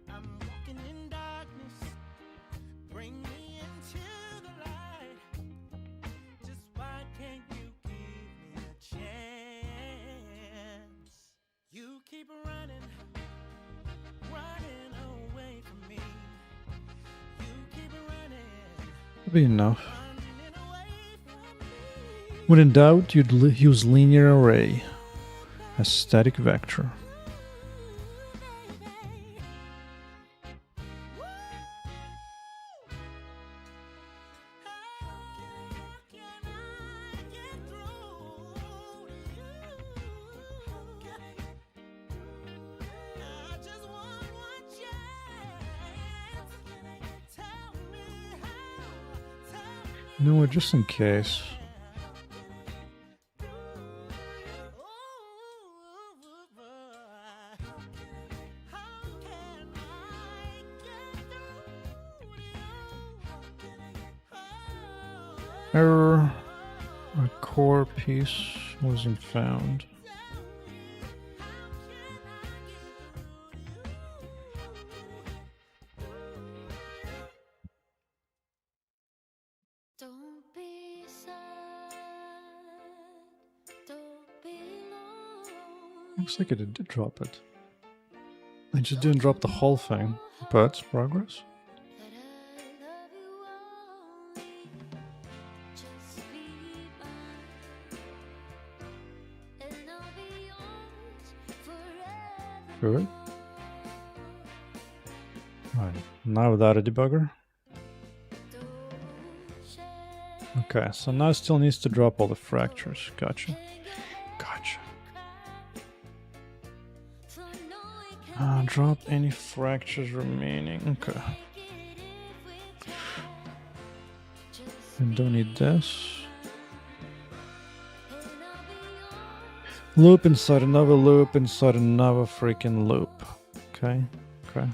B: I'm walking in darkness, bring me into the light. Just why can't you give me a chance? You keep running away from me. You keep running
A: That'd be enough.
B: away from me.
A: When in doubt, you'd use linear array as static vector. No, just in case. Error. A core piece Wasn't found.
B: Don't be sad, don't be lonely.
A: Looks like it did drop it. I just didn't drop the whole thing, but progress.
B: That I love you only. Just be mine, and I'll be yours forever.
A: Good. Right. Now without a debugger. Okay, so now it still needs to drop all the fractures. Gotcha. Gotcha. Drop any fractures remaining. Okay. And don't need this. Loop inside another loop inside another freaking loop. Okay. Okay.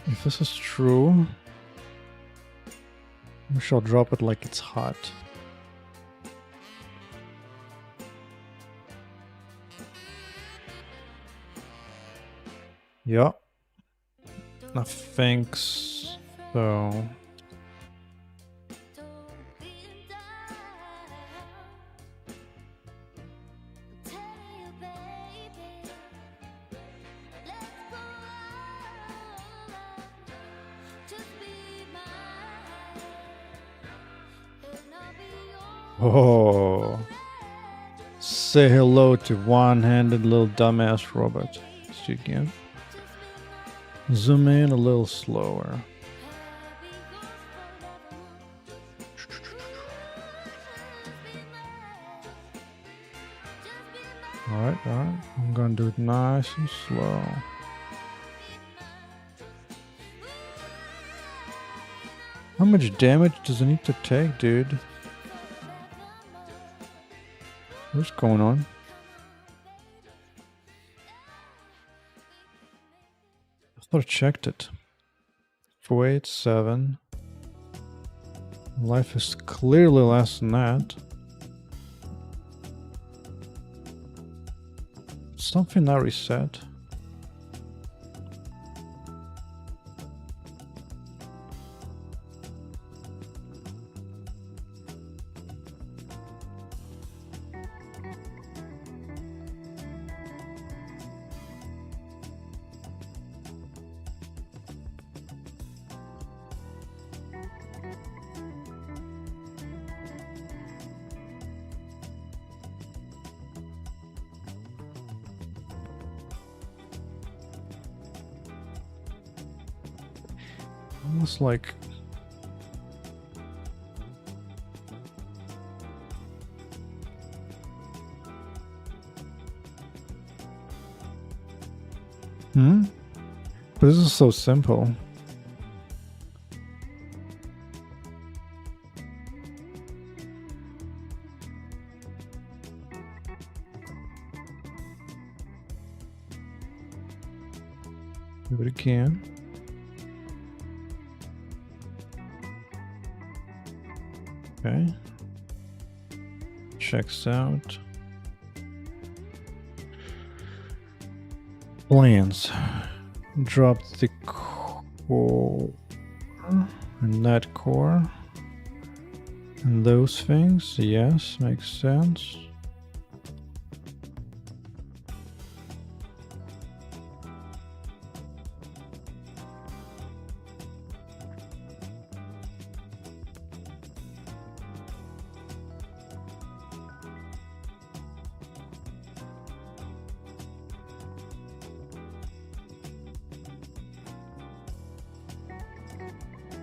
A: If this is true, we shall drop it like it's hot. Yeah, I think so. Oh, say hello to one-handed little dumbass robot. See again. Zoom in a little slower. Alright, alright. I'm gonna do it nice and slow. How much damage does it need to take, dude? What's going on? I thought I checked it. 487. Life is clearly less than that. Something not reset. Almost like but this is so simple. Do it again. Okay. Checks out. Plans. Drop the core and that core and those things. Yes, makes sense.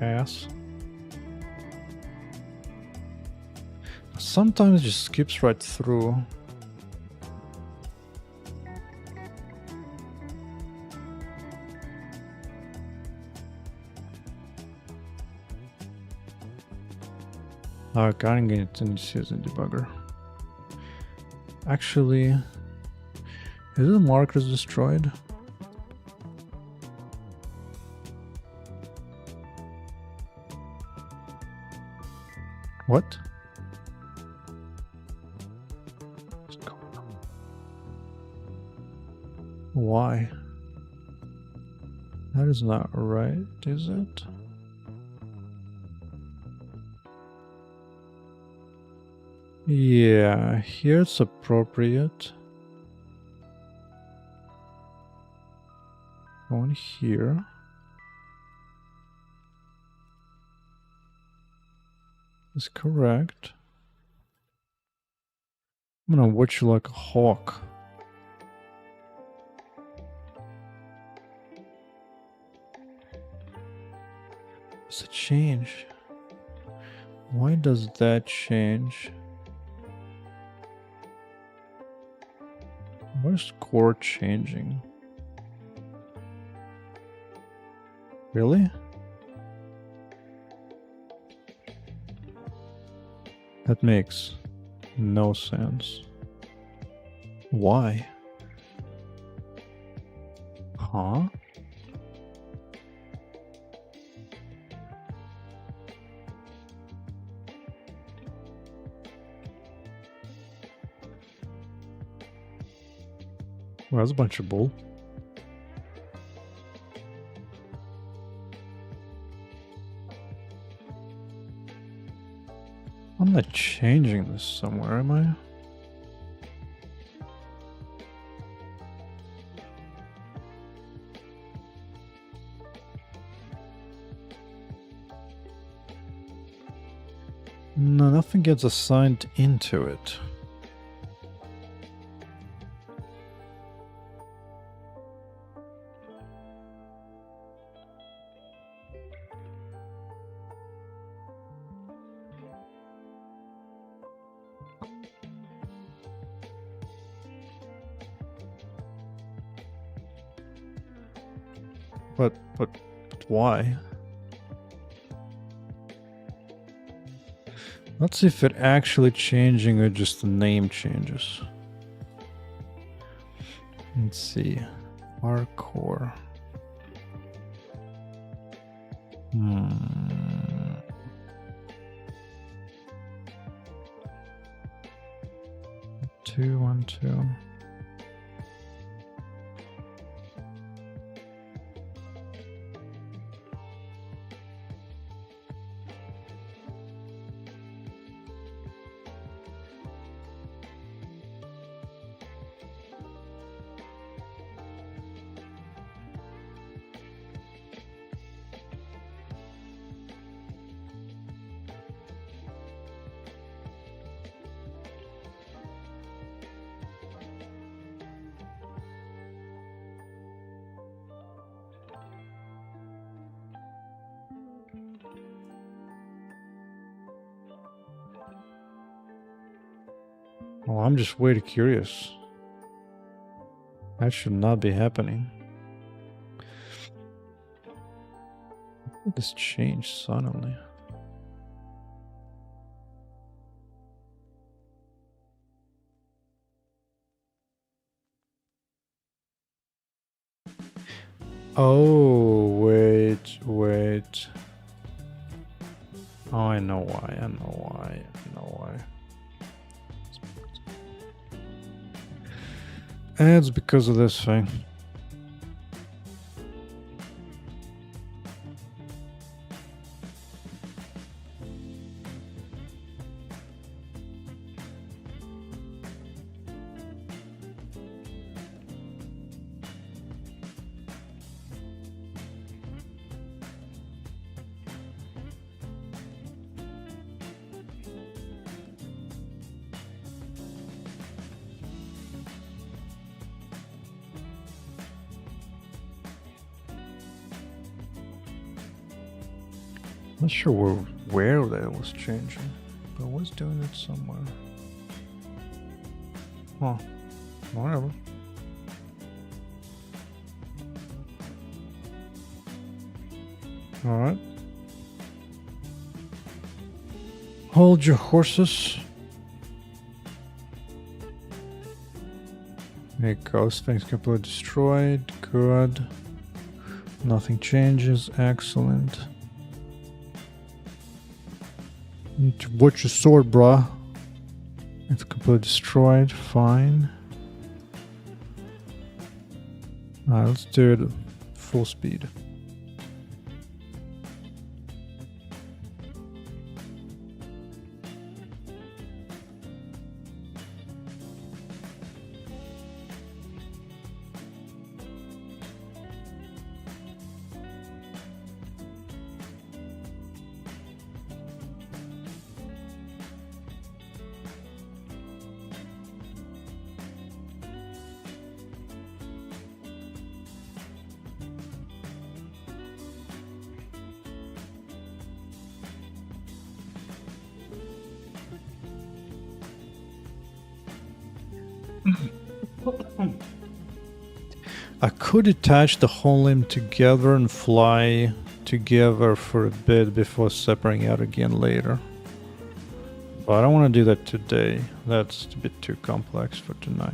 A: Ass. Sometimes it just skips right through. I can't get it in the debugger. Actually, is it marked as destroyed? What? Why? That is not right, is it? Yeah, here it's appropriate. Go in here. Is correct. I'm gonna watch you like a hawk. Does it change? Why does that change? Why is core changing? Really? That makes no sense. Why? Huh? Well, that's a bunch of bull. I'm not changing this somewhere, am I? No, nothing gets assigned into it. But why? Let's see if it actually changing or just the name changes. Let's see. Hardcore. Hmm. Two, 1, 2. Oh, I'm just way too curious. That should not be happening. This changed suddenly. Oh, wait. Oh, I know why. It's because of this thing. Not sure where that was changing, but I was doing it somewhere. Huh. Whatever. Alright. Hold your horses. Make ghost things completely destroyed. Good. Nothing changes. Excellent. Need to watch your sword, bruh. It's completely destroyed. Fine. Alright, let's do it full speed. I could attach the whole limb together and fly together for a bit before separating out again later. But I don't want to do that today. That's a bit too complex for tonight.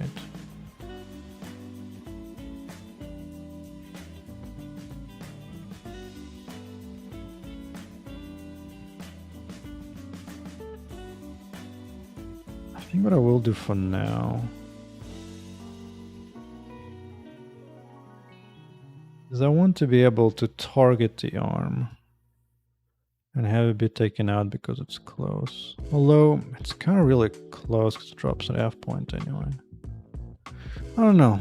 A: I think what I will do for now is I want to be able to target the arm and have it be taken out because it's close. Although it's kind of really close because it drops at F point anyway. I don't know.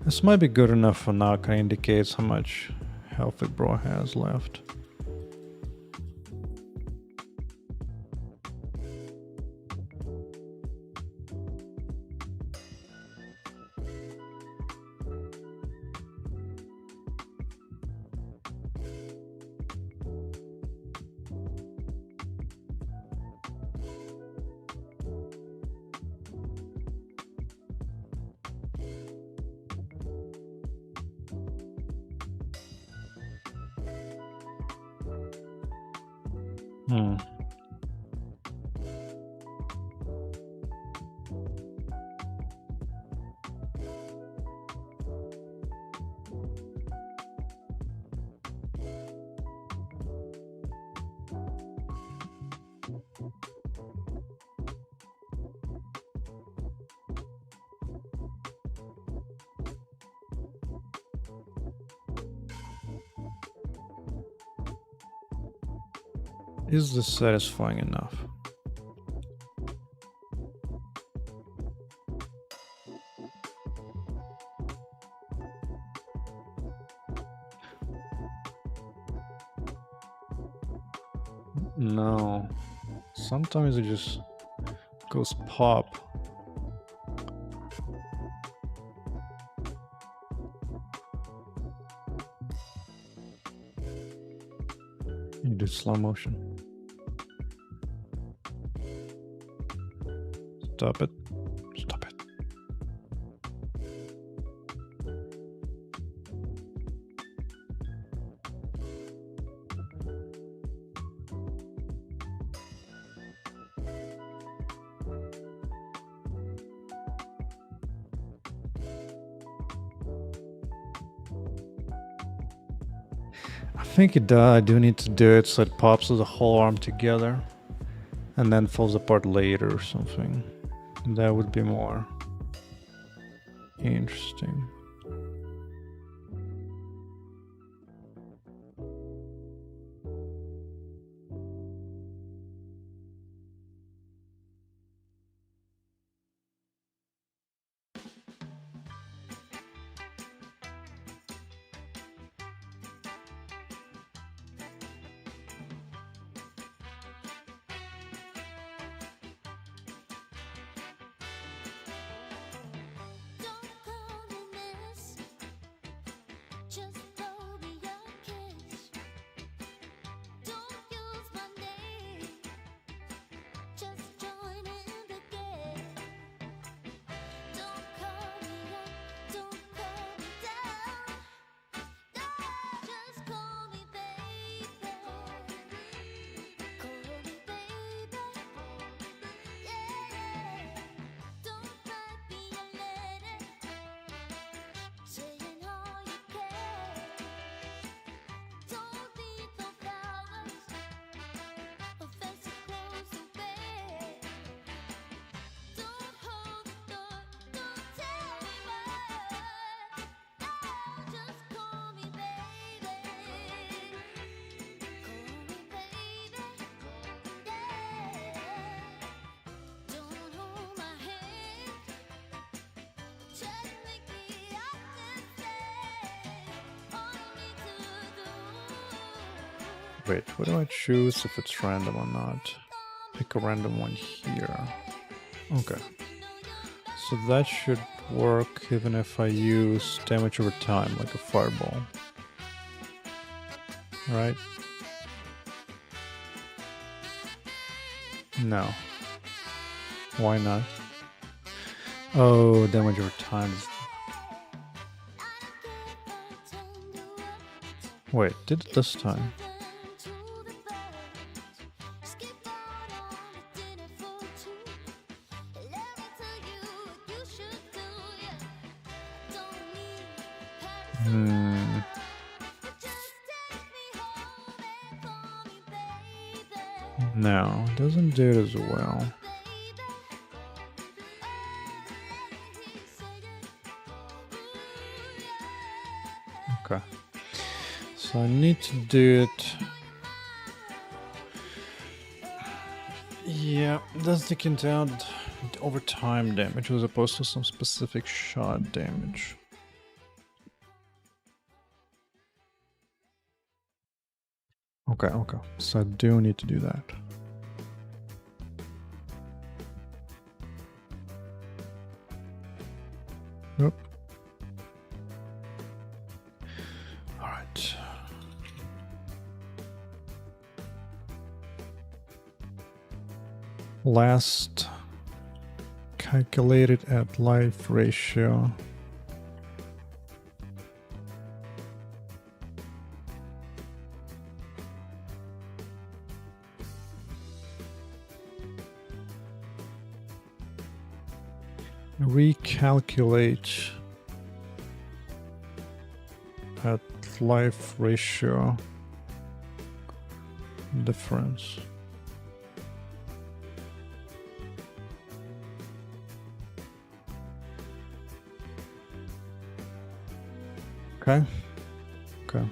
A: This might be good enough for now. Kind of indicates how much health it bro has left. Is this satisfying enough? No. Sometimes it just goes pop. You do slow motion. Stop it. Stop it. I think I do need to do it so it pops the whole arm together and then falls apart later or something. That would be more interesting.
C: Don't call me
A: Wait, what do I choose if it's random or not? Pick a random one here. Okay. So that should work even if I use damage over time, like a fireball. Right? No. Why not? Oh, damage over time. Wait, did it this time? No, it doesn't do it as well. Okay. So I need to do it. Yeah, that's taking down over time damage as opposed to some specific shot damage. Okay, so I do need to do that. Nope. Alright. Last calculated at life ratio. Recalculate at life ratio difference. Okay. Okay.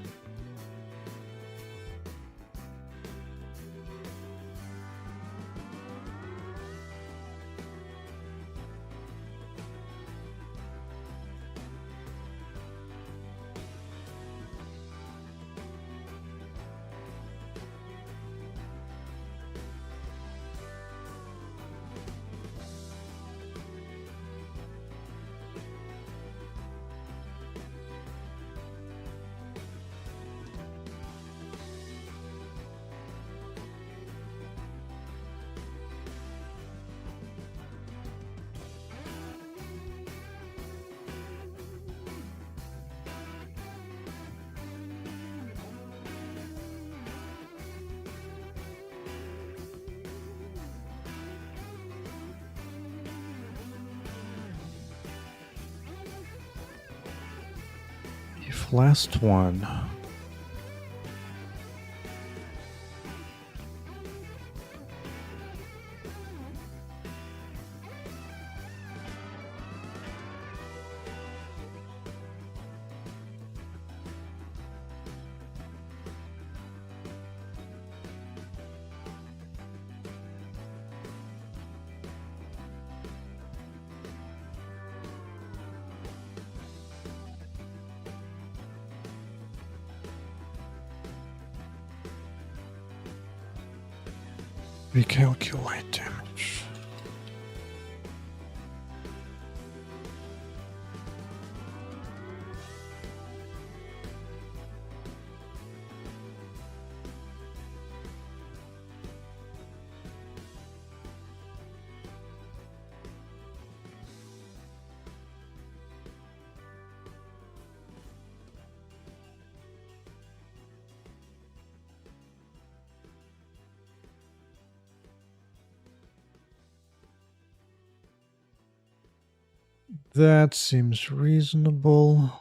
A: If last one. Recalculate damage. That seems reasonable.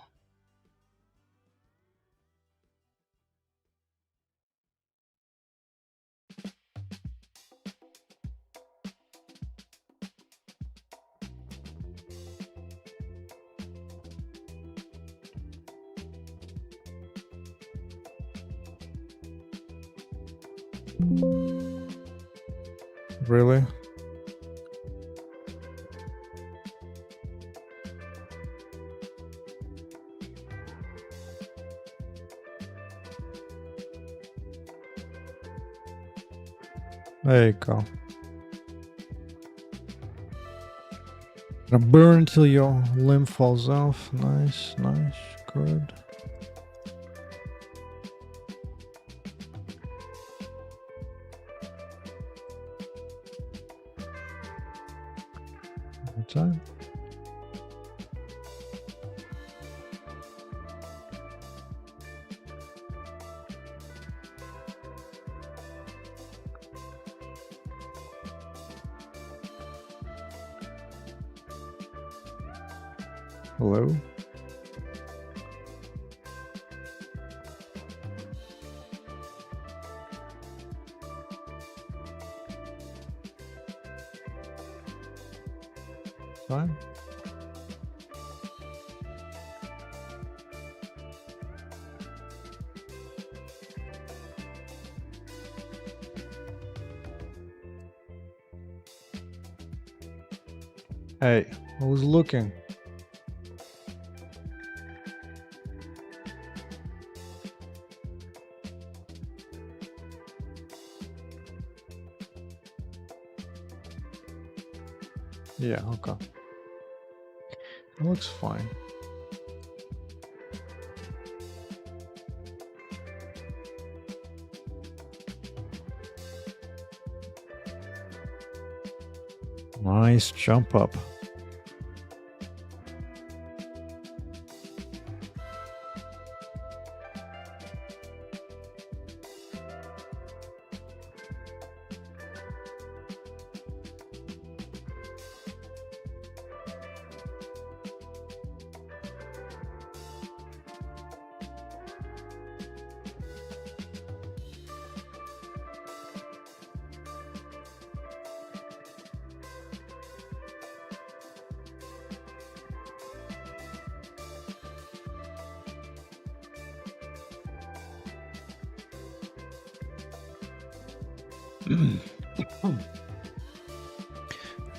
A: Really? There you go. Gonna burn until your limb falls off. Nice, nice, good. One time. Hello? Fine. Hey, I was looking. Yeah, okay. It looks fine. Nice jump up.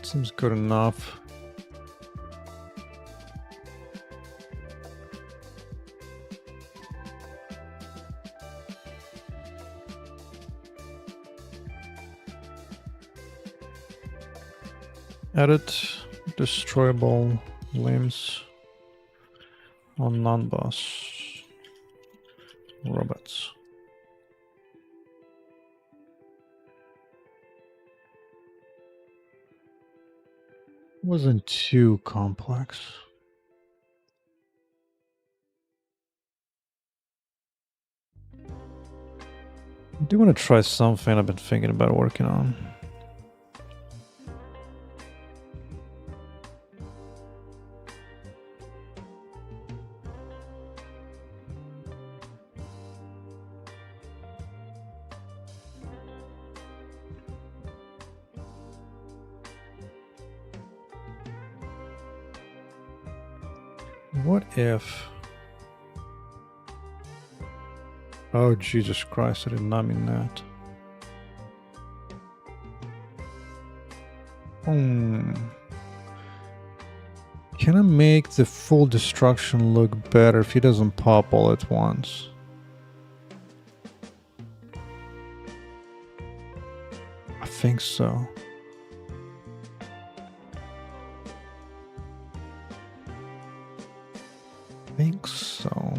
A: Seems good enough. Edit destroyable limbs on non-boss robots. Wasn't too complex. I do want to try something I've been thinking about working on. What if... Oh, Jesus Christ, I did not mean that. Can I make the full destruction look better if he doesn't pop all at once? I think so. I think so.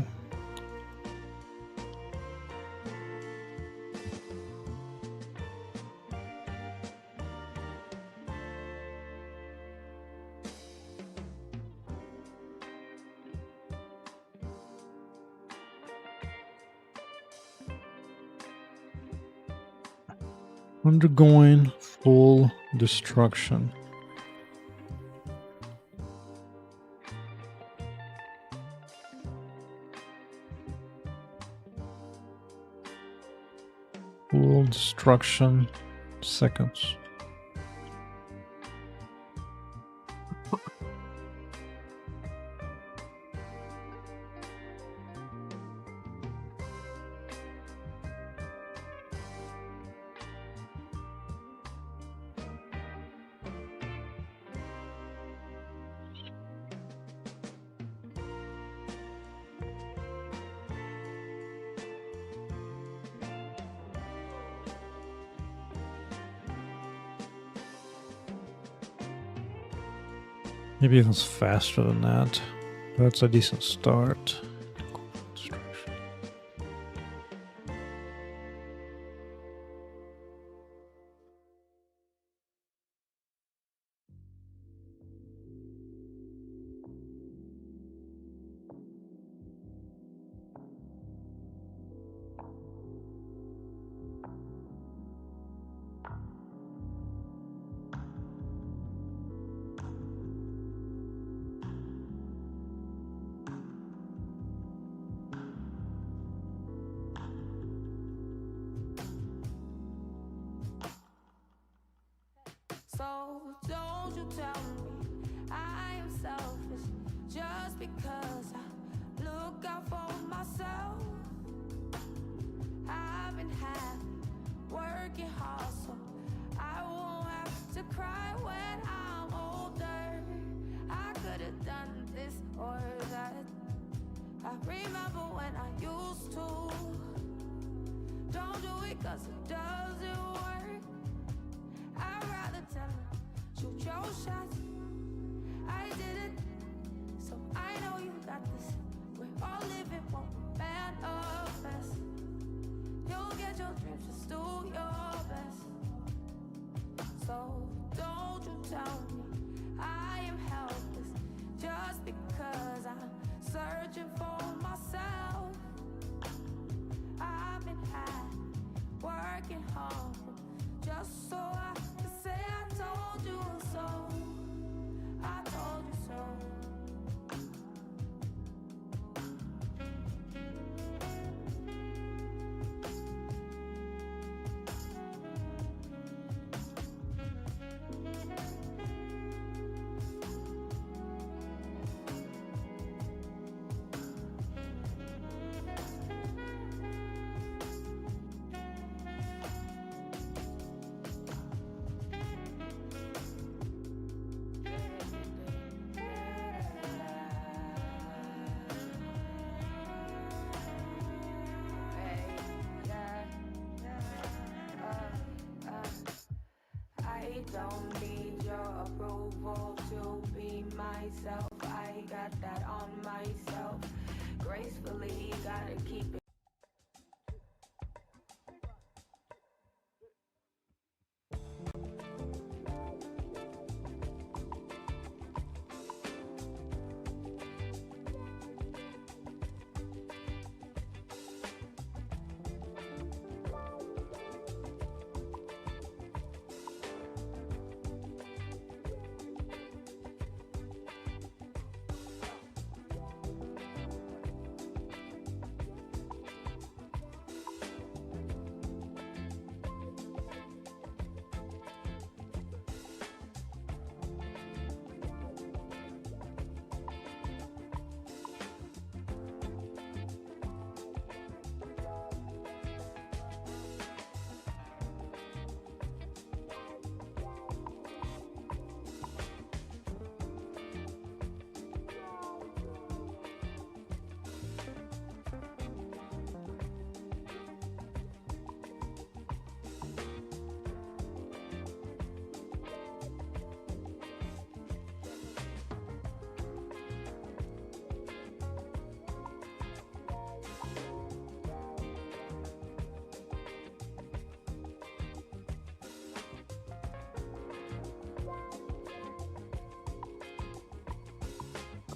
A: Undergoing full destruction. Full destruction seconds. Maybe even faster than that. That's a decent start.
C: So don't you tell me I am selfish just because I look out for myself. I've been happy, working hard so I won't have to cry when I'm older. I could have done this or that. I remember when I used to. Don't do it 'cause it doesn't work. I'd rather tell her, shoot your shots. I did it, so I know you got this. We're all living one manifest. You'll get your dreams, just do your best. So don't you tell me I am helpless just because I'm searching for myself. I've been high, working hard, just so I can say I told you so. I told you so. I don't need your approval to be myself. I got that on myself. Gracefully, gotta keep it.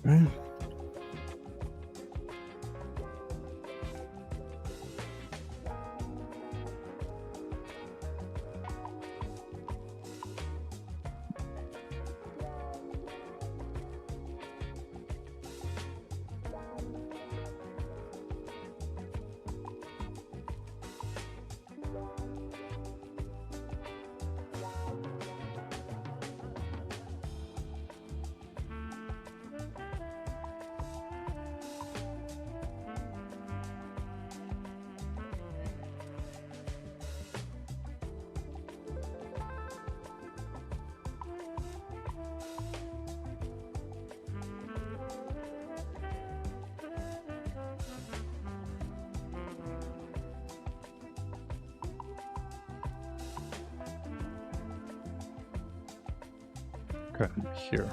A: Okay. Okay, here.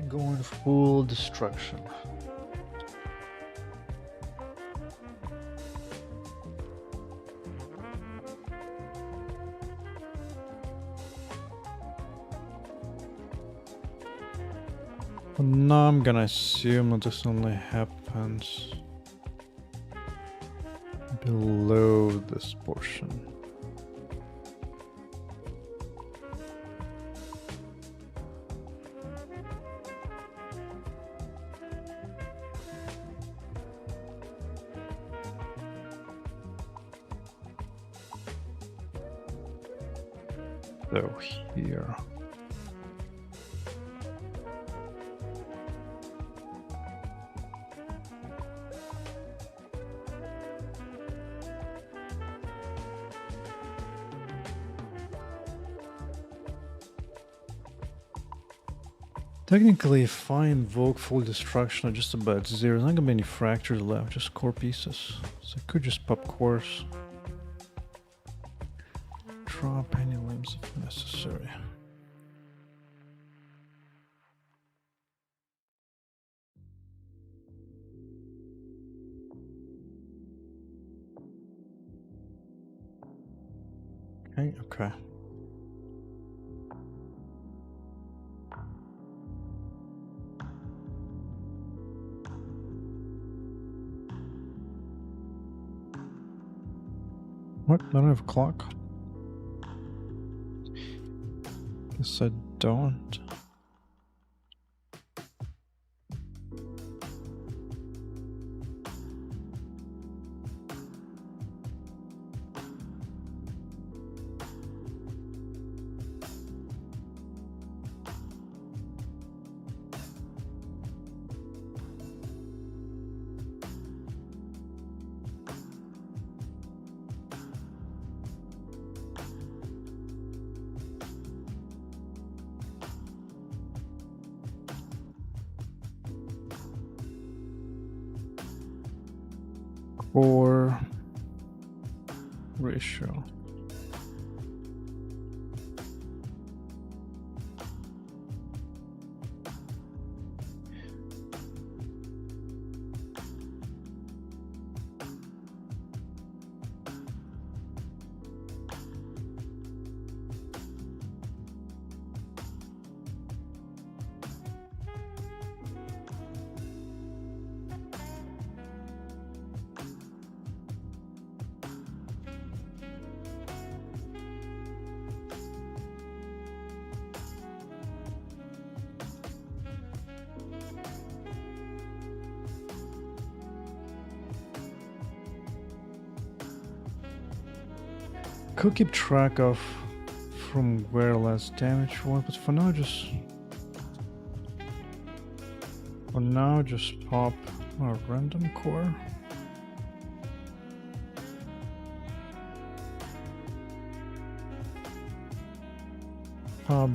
A: Going full destruction. But now I'm gonna assume that this only happens below this portion. So here. Technically, if I invoke full destruction at just about zero, there's not gonna be any fractures left, just core pieces. So I could just pop cores. Drop any limbs if necessary. Okay. What? I don't have a clock? Guess I don't. Core ratio. Could keep track of from where last damage was, but for now just pop a random core.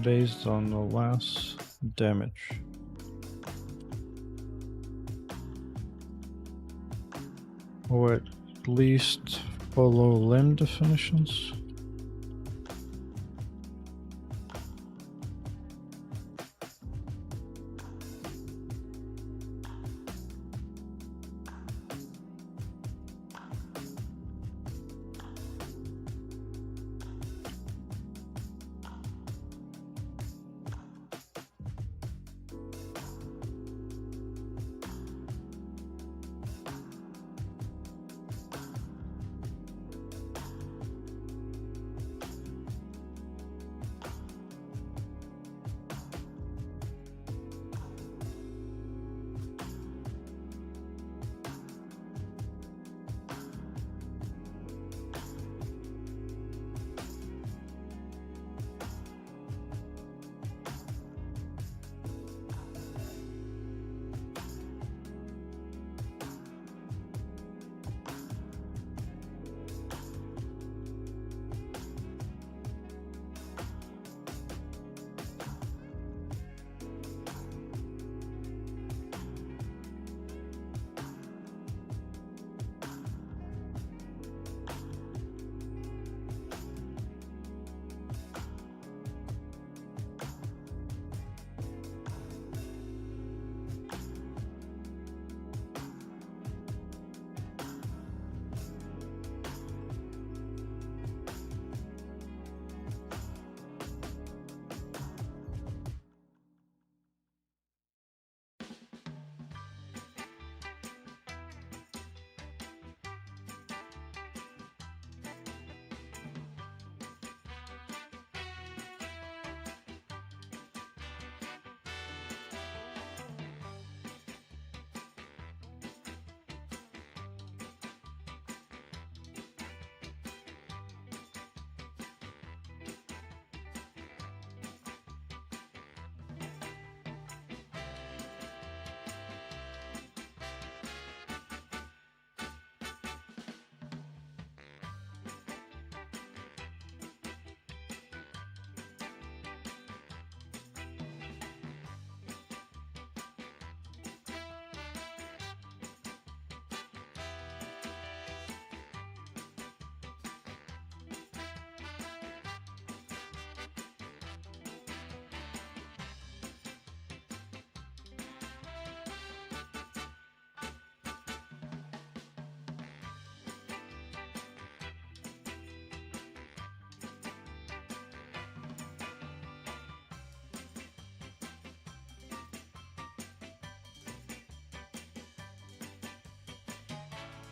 A: Based on the last damage. Or at least follow limb definitions.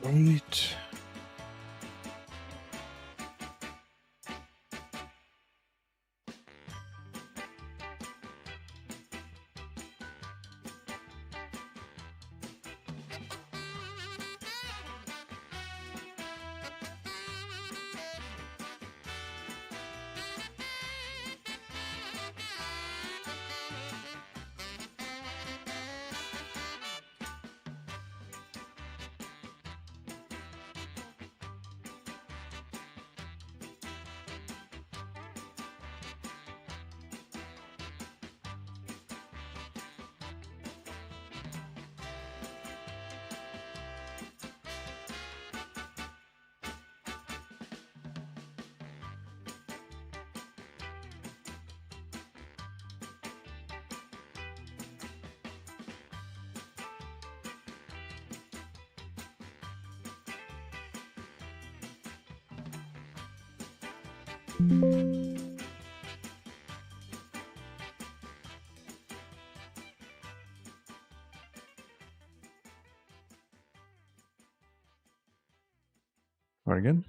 A: Right. Very good.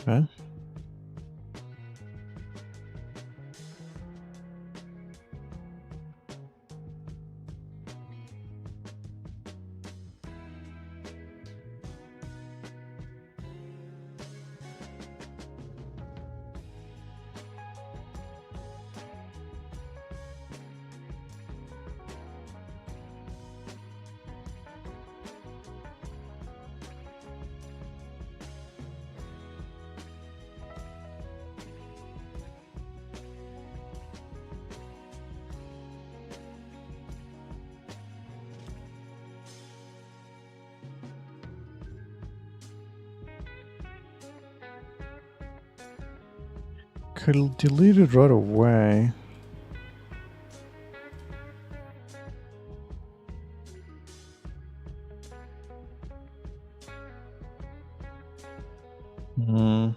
A: Okay. Could delete it right away. Hmm.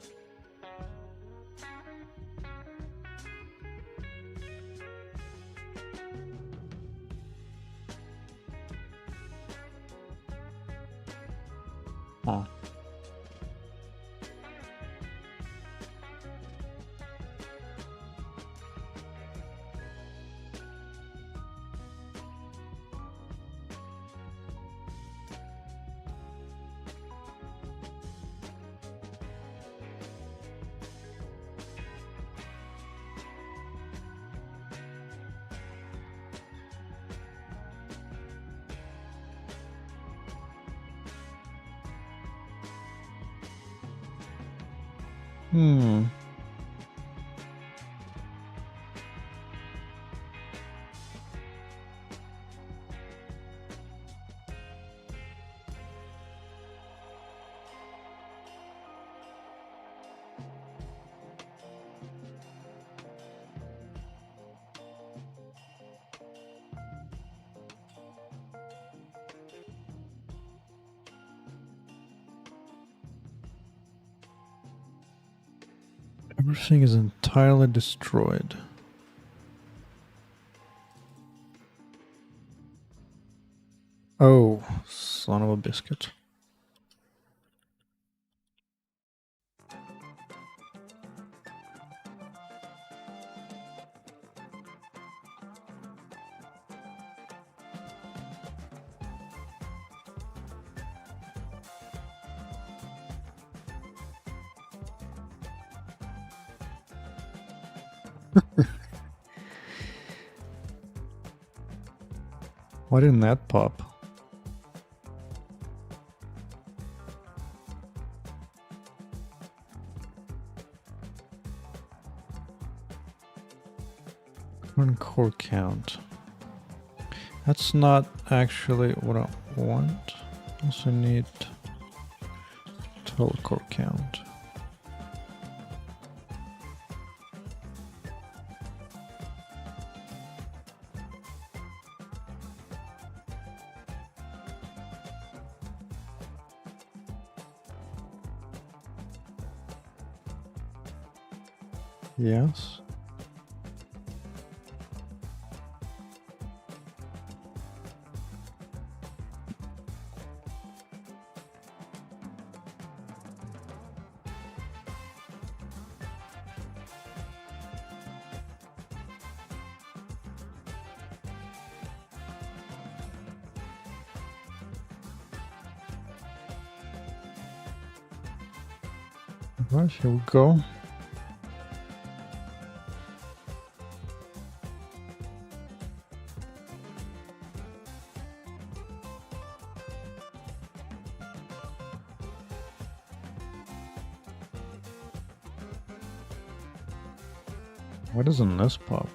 A: Huh. Hmm. Everything is entirely destroyed. Oh, son of a biscuit. Why didn't that pop? Current core count. That's not actually what I want. Also need total core count. Yes. Right, here we go. Why doesn't this pop?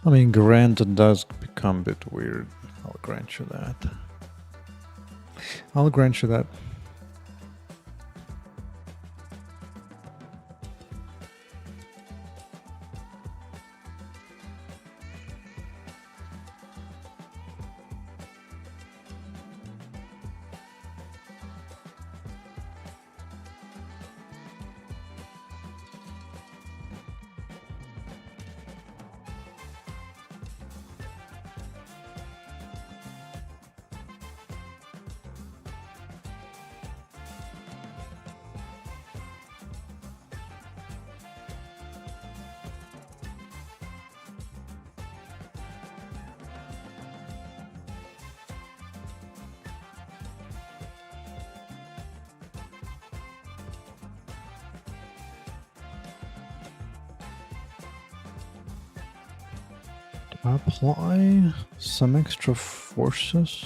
A: I mean, granted, it does become a bit weird. I'll grant you that. I'll grant you that. Apply some extra forces.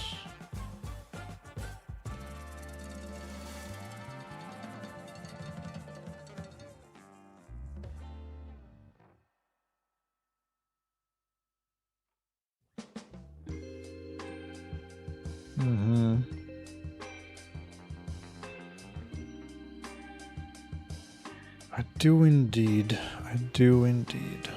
A: I do indeed. I do indeed.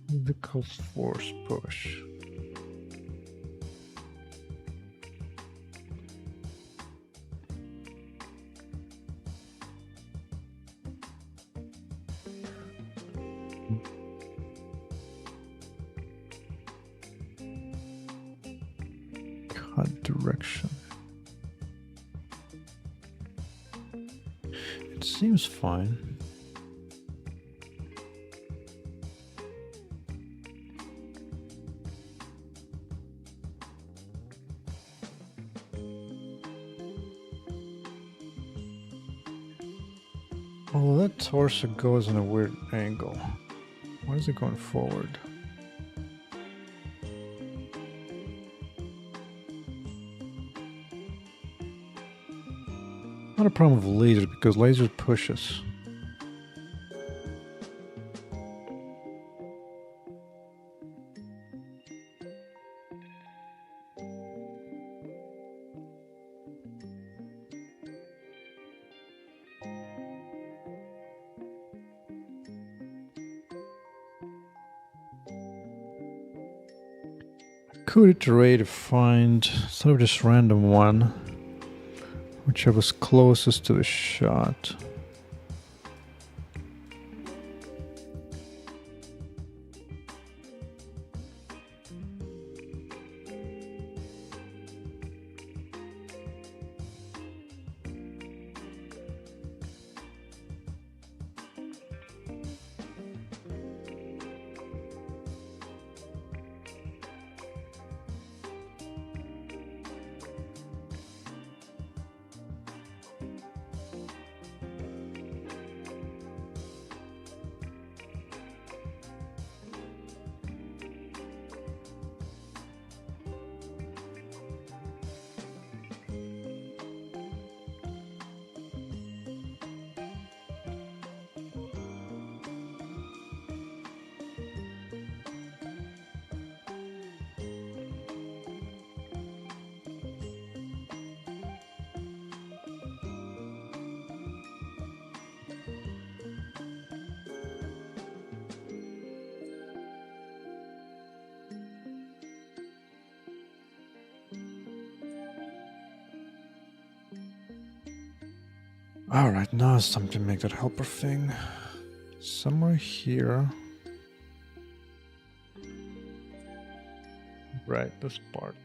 A: Vehicle force push. Cut direction. It seems fine. Oh, that torso goes in a weird angle. Why is it going forward? Not a problem with lasers because laser pushes. could iterate to find sort of just random one, whichever's closest to the shot. Alright, now it's time to make that helper thing. Somewhere here. Right, this part.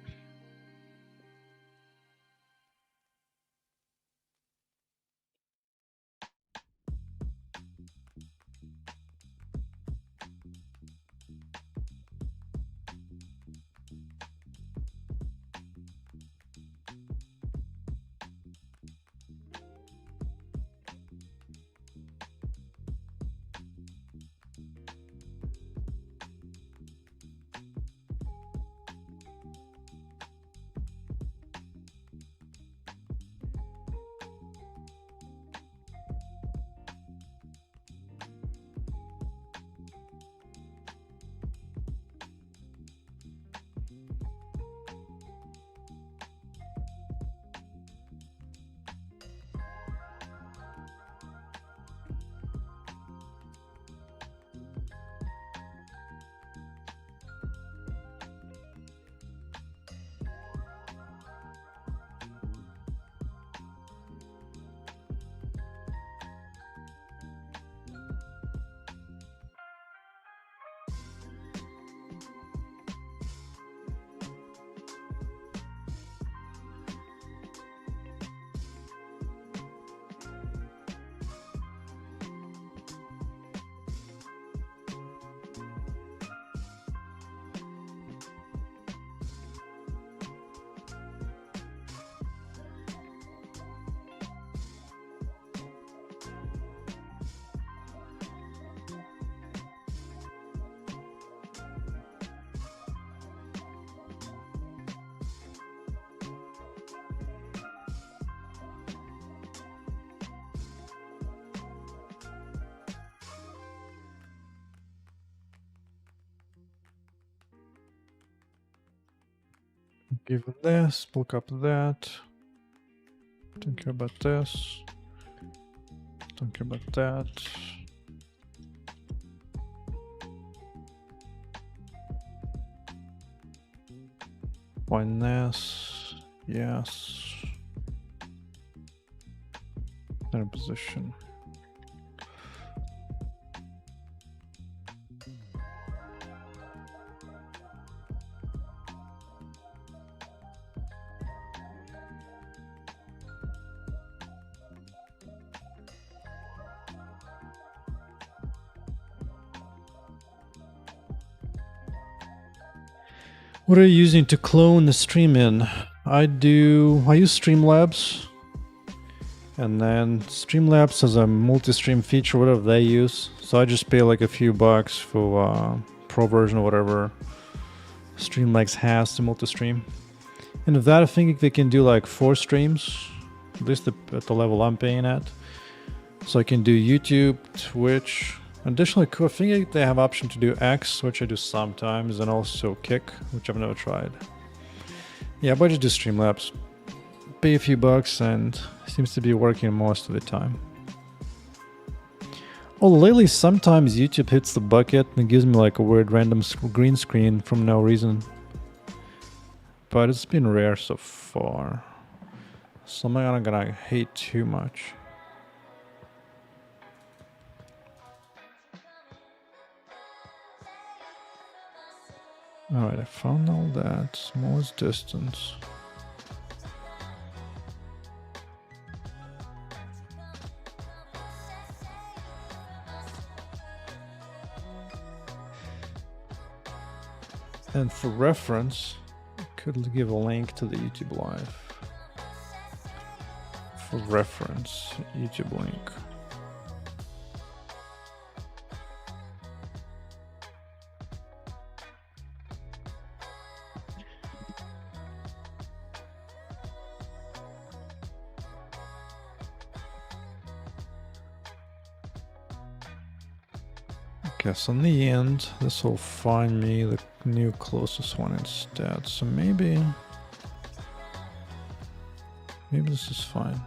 A: Give it this, look up that. Don't care about this. Don't care about that. Find this. Yes. Center position. What are you using to clone the stream in? I use Streamlabs, and then Streamlabs has a multi-stream feature, whatever they use. So I just pay like a few bucks for pro version or whatever Streamlabs has to multi-stream. And with that, I think they can do like 4 streams, at least at the level I'm paying at. So I can do YouTube, Twitch. Additionally, I think they have option to do X, which I do sometimes, and also Kick, which I've never tried. Yeah, but I just do Streamlabs. Pay a few bucks and seems to be working most of the time. Oh, lately sometimes YouTube hits the bucket and gives me like a weird random green screen from no reason. but it's been rare so far. So I'm not gonna hate too much. Alright, I found all that. Smallest distance. And for reference, I could give a link to the YouTube live. For reference, YouTube link. Guess in the end, this will find me the new closest one instead. So maybe this is fine.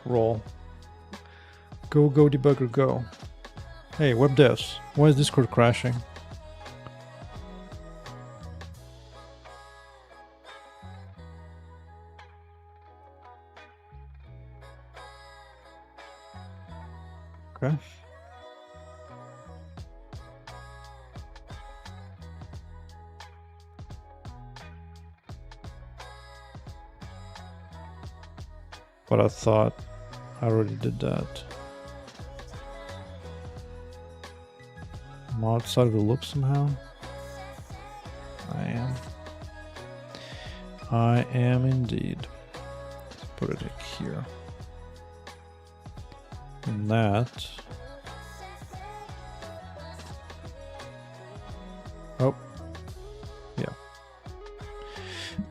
A: Roll. Go debugger go. Hey, web devs, why is Discord crashing? Okay. But I thought I already did that. I'm outside of the loop somehow. I am indeed. Let's put it here. And that. Oh. Yeah.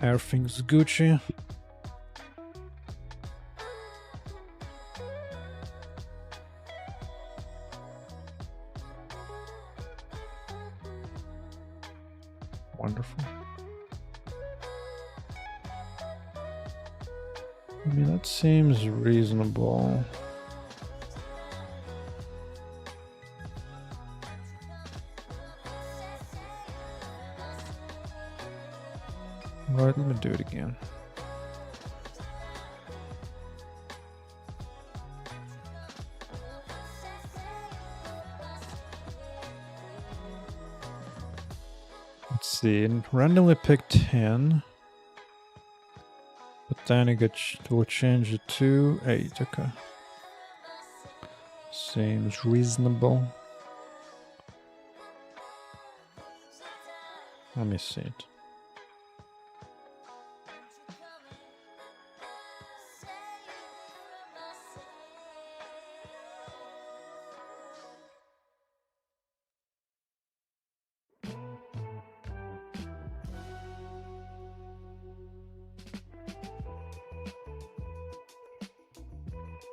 A: Everything's Gucci. Wonderful. I mean, that seems reasonable. Right, let me do it again. Let's see, randomly pick 10. But then we'll change it to 8, okay. Seems reasonable. Let me see it.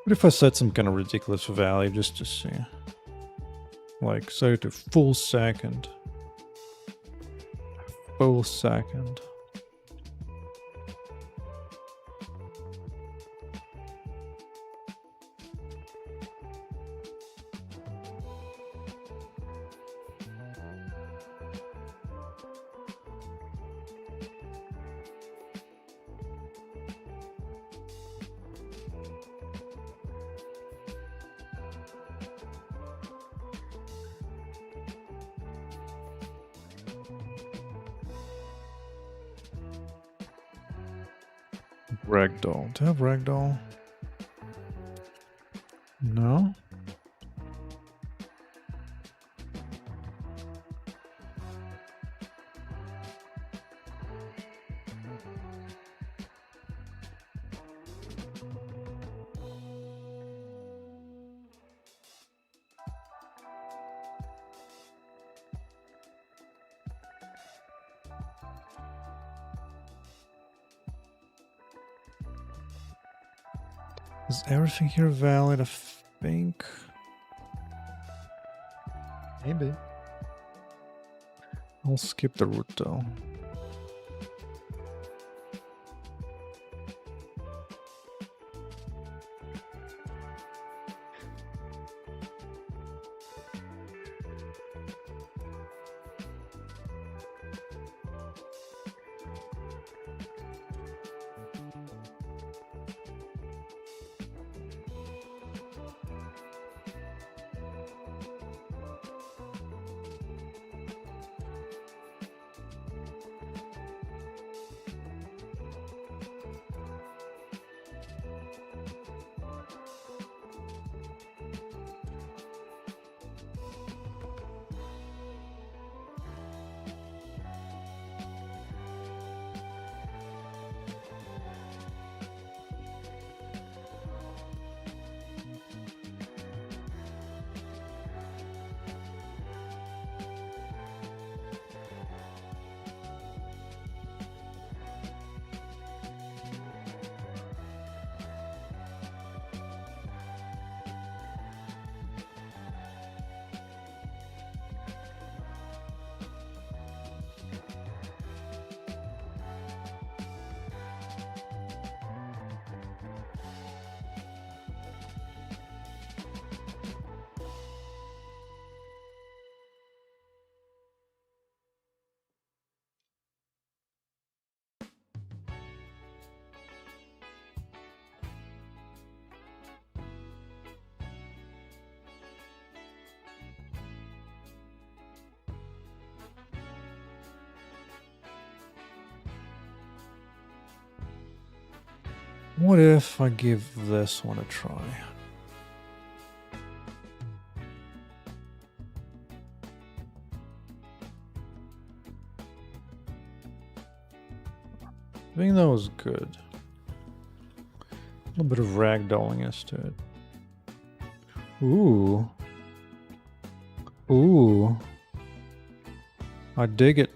A: What if I set some kind of ridiculous value just to see? Like, set it to full second. Full second. Ragdoll. Do I have ragdoll? No? Is everything here valid? I think. Maybe. I'll skip the root though. What if I give this one a try? I think that was good. A little bit of ragdolliness to it. Ooh. Ooh. I dig it.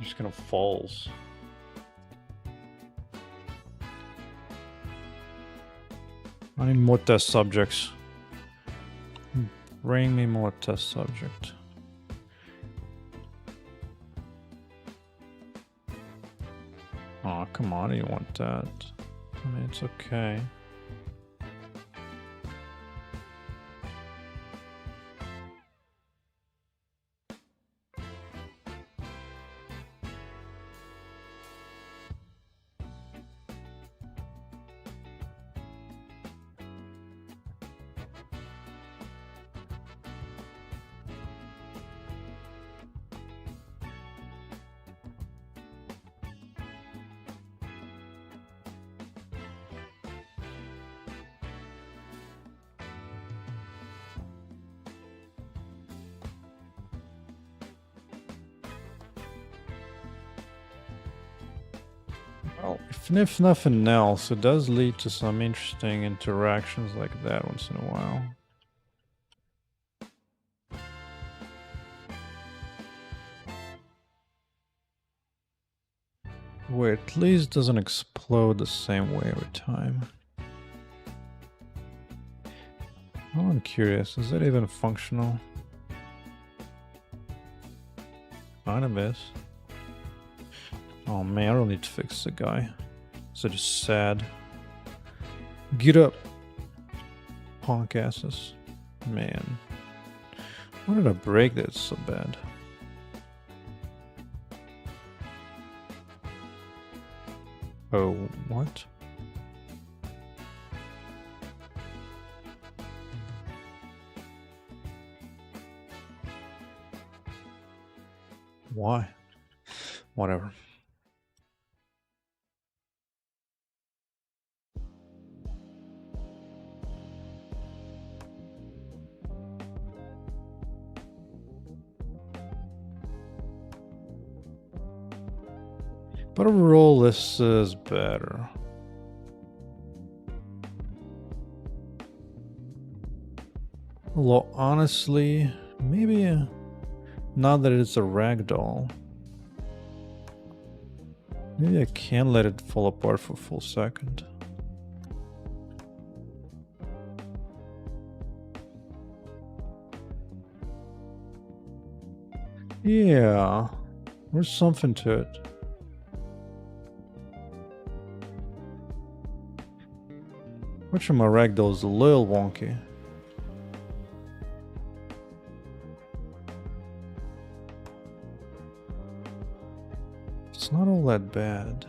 A: Just kind of falls. I need more test subjects. Bring me more test subject. Oh, come on, I didn't want that. I mean, it's okay. Well, if nothing else, it does lead to some interesting interactions like that once in a while. Where at least doesn't explode the same way every time. Oh, I'm curious, is that even functional? Kind of is. Oh man, I don't need to fix the guy. So just sad. Get up, punk asses. Man. Why did I break that so bad? Oh, what? Why? Whatever. But overall, this is better. Although, honestly, maybe now that it's a ragdoll, maybe I can let it fall apart for a full second. Yeah, there's something to it. Which of my ragdolls is a little wonky. It's not all that bad.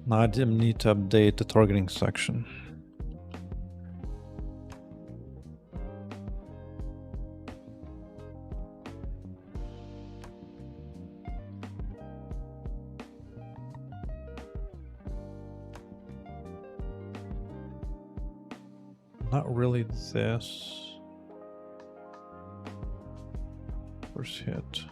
A: Now I didn't need to update the targeting section. Not really this. First hit.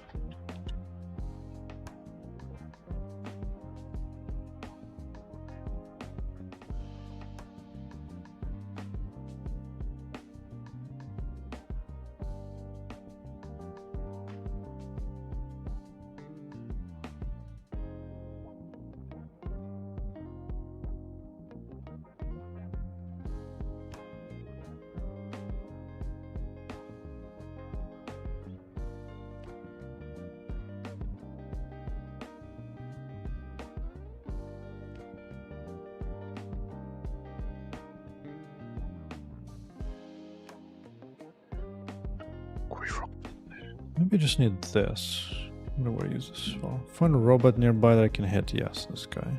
A: Maybe I just need this. I wonder where I use this for. Find a robot nearby that I can hit. Yes, this guy.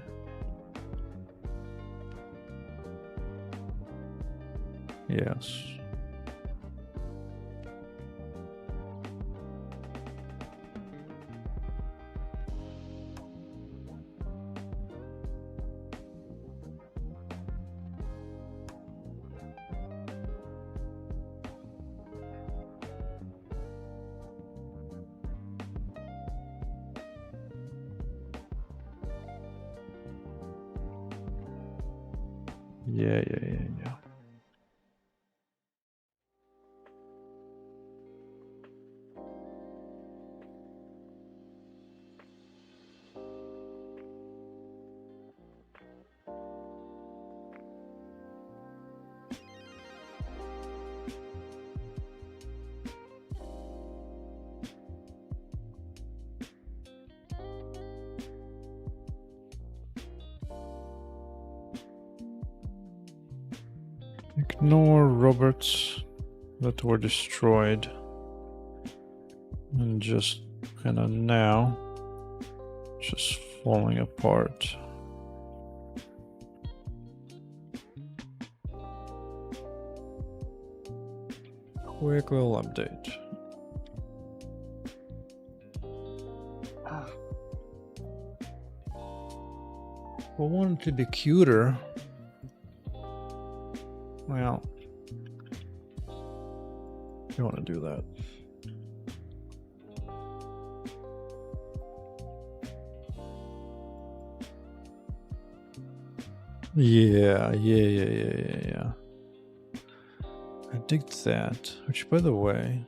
A: Yes. Yeah. Ignore robots that were destroyed. And just kind of now, just falling apart. Quick little update. I want it to be cuter. Well, you want to do that. Yeah. I dig that. Which, by the way,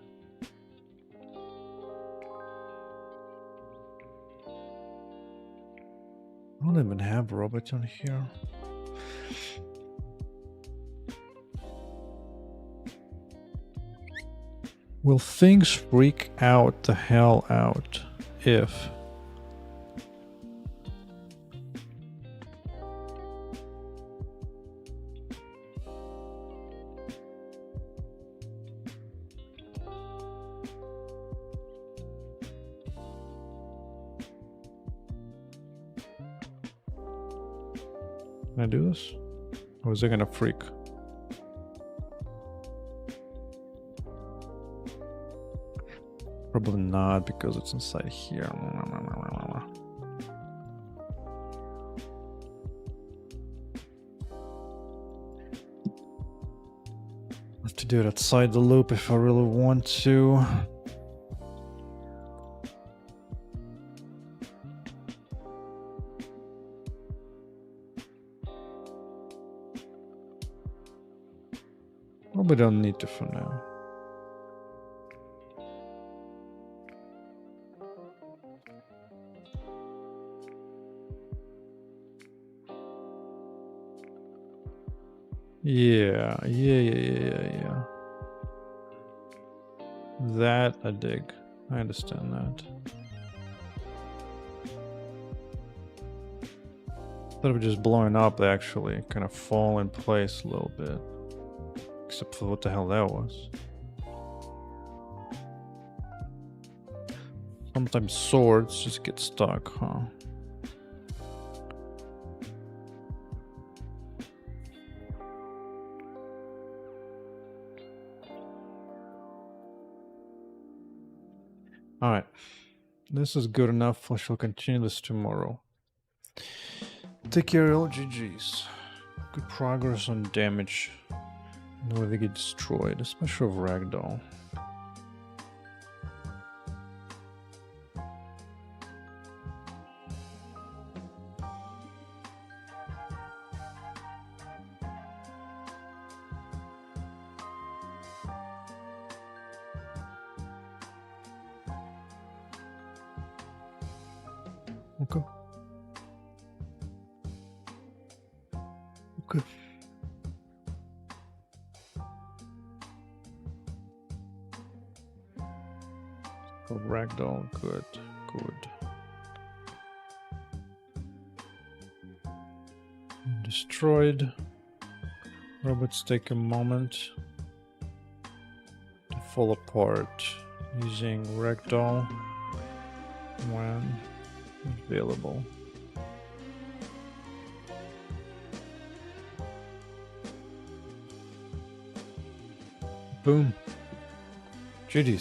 A: I don't even have robots on here. Will things freak out the hell out if can I do this? Or is it gonna freak? Probably not, because it's inside here. I have to do it outside the loop if I really want to. Probably don't need to for now. Yeah. That I dig. I understand that. Instead of just blowing up, they actually kind of fall in place a little bit. Except for what the hell that was. Sometimes swords just get stuck, huh? Alright. This is good enough. I shall continue this tomorrow. Take care, LGGs. Good progress on damage. Where they get destroyed, especially of Ragdoll. Okay. Okay. Oh, Ragdoll, good. Destroyed. Robots take a moment to fall apart using ragdoll when available. Boom. GG's.